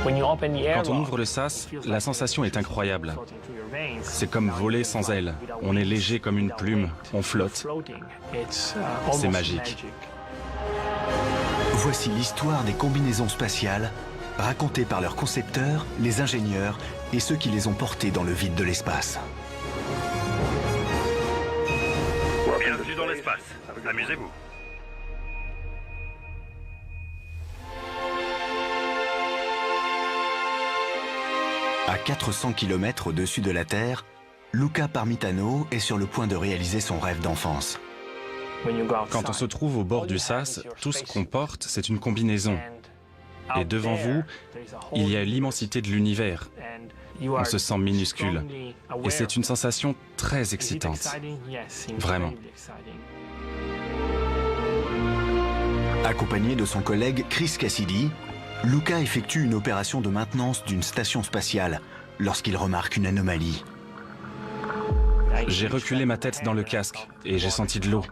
Quand on ouvre le SAS, la sensation est incroyable. C'est comme voler sans ailes. On est léger comme une plume, on flotte. C'est magique. Voici l'histoire des combinaisons spatiales, racontée par leurs concepteurs, les ingénieurs et ceux qui les ont portées dans le vide de l'espace. Bienvenue dans l'espace. Amusez-vous. À 400 km au-dessus de la Terre, Luca Parmitano est sur le point de réaliser son rêve d'enfance. Quand on se trouve au bord du sas, tout ce qu'on porte, c'est une combinaison. Et devant vous, il y a l'immensité de l'univers. On se sent minuscule. Et c'est une sensation très excitante. Vraiment. Accompagné de son collègue Chris Cassidy, Luca effectue une opération de maintenance d'une station spatiale lorsqu'il remarque une anomalie. J'ai reculé ma tête dans le casque et j'ai senti de l'eau.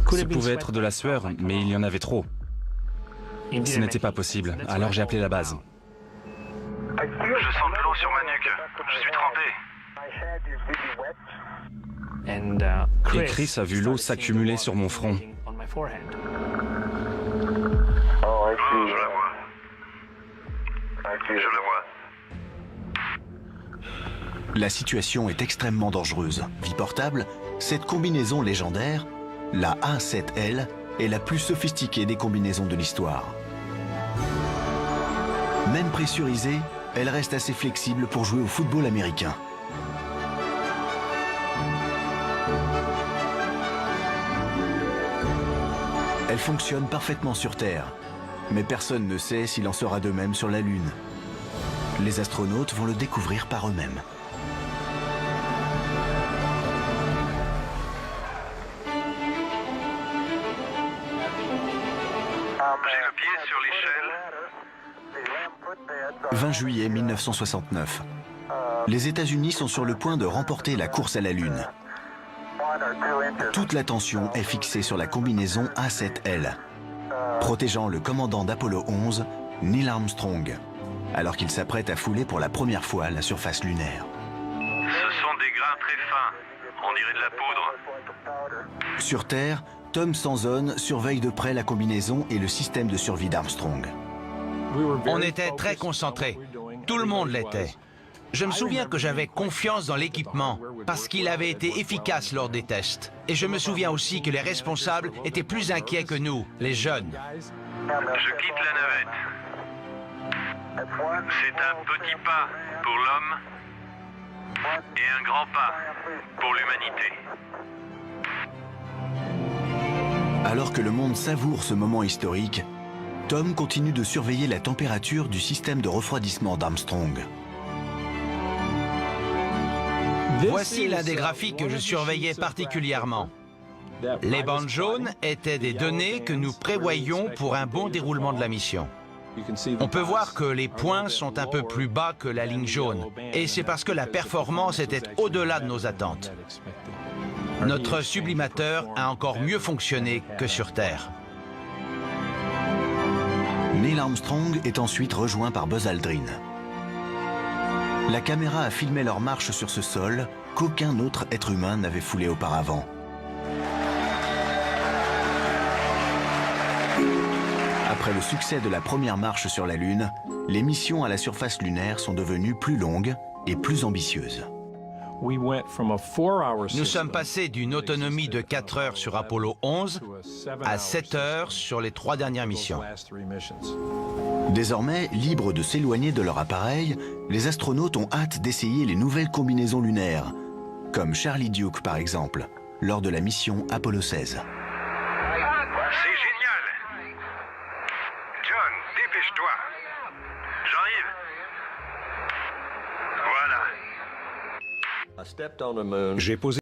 Ce pouvait être de la sueur, mais il y en avait trop. Ce n'était pas possible, alors j'ai appelé la base. Je sens de l'eau sur ma nuque. Je suis trempé. Et Chris a vu l'eau s'accumuler sur mon front. Je la vois. Je la vois. La situation est extrêmement dangereuse. Vie portable, cette combinaison légendaire, la A7L, est la plus sophistiquée des combinaisons de l'histoire. Même pressurisée, elle reste assez flexible pour jouer au football américain. Elle fonctionne parfaitement sur Terre, mais personne ne sait s'il en sera de même sur la Lune. Les astronautes vont le découvrir par eux-mêmes. J'ai le pied sur l'échelle. 20 juillet 1969. Les États-Unis sont sur le point de remporter la course à la Lune. Toute l'attention est fixée sur la combinaison A7L, protégeant le commandant d'Apollo 11, Neil Armstrong, alors qu'il s'apprête à fouler pour la première fois la surface lunaire. Ce sont des grains très fins. On dirait de la poudre. Sur Terre, Tom Sanzone surveille de près la combinaison et le système de survie d'Armstrong. On était très concentrés. Tout le monde l'était. Je me souviens que j'avais confiance dans l'équipement parce qu'il avait été efficace lors des tests. Et je me souviens aussi que les responsables étaient plus inquiets que nous, les jeunes. Je quitte la navette. C'est un petit pas pour l'homme et un grand pas pour l'humanité. Alors que le monde savoure ce moment historique, Tom continue de surveiller la température du système de refroidissement d'Armstrong. Voici l'un des graphiques que je surveillais particulièrement. Les bandes jaunes étaient des données que nous prévoyions pour un bon déroulement de la mission. On peut voir que les points sont un peu plus bas que la ligne jaune, et c'est parce que la performance était au-delà de nos attentes. Notre sublimateur a encore mieux fonctionné que sur Terre. Neil Armstrong est ensuite rejoint par Buzz Aldrin. La caméra a filmé leur marche sur ce sol qu'aucun autre être humain n'avait foulé auparavant. Après le succès de la première marche sur la Lune, les missions à la surface lunaire sont devenues plus longues et plus ambitieuses. Nous sommes passés d'une autonomie de 4 heures sur Apollo 11 à 7 heures sur les 3 dernières missions. Désormais, libres de s'éloigner de leur appareil, les astronautes ont hâte d'essayer les nouvelles combinaisons lunaires, comme Charlie Duke par exemple, lors de la mission Apollo 16. C'est génial! John, dépêche-toi! J'arrive! Voilà. J'ai posé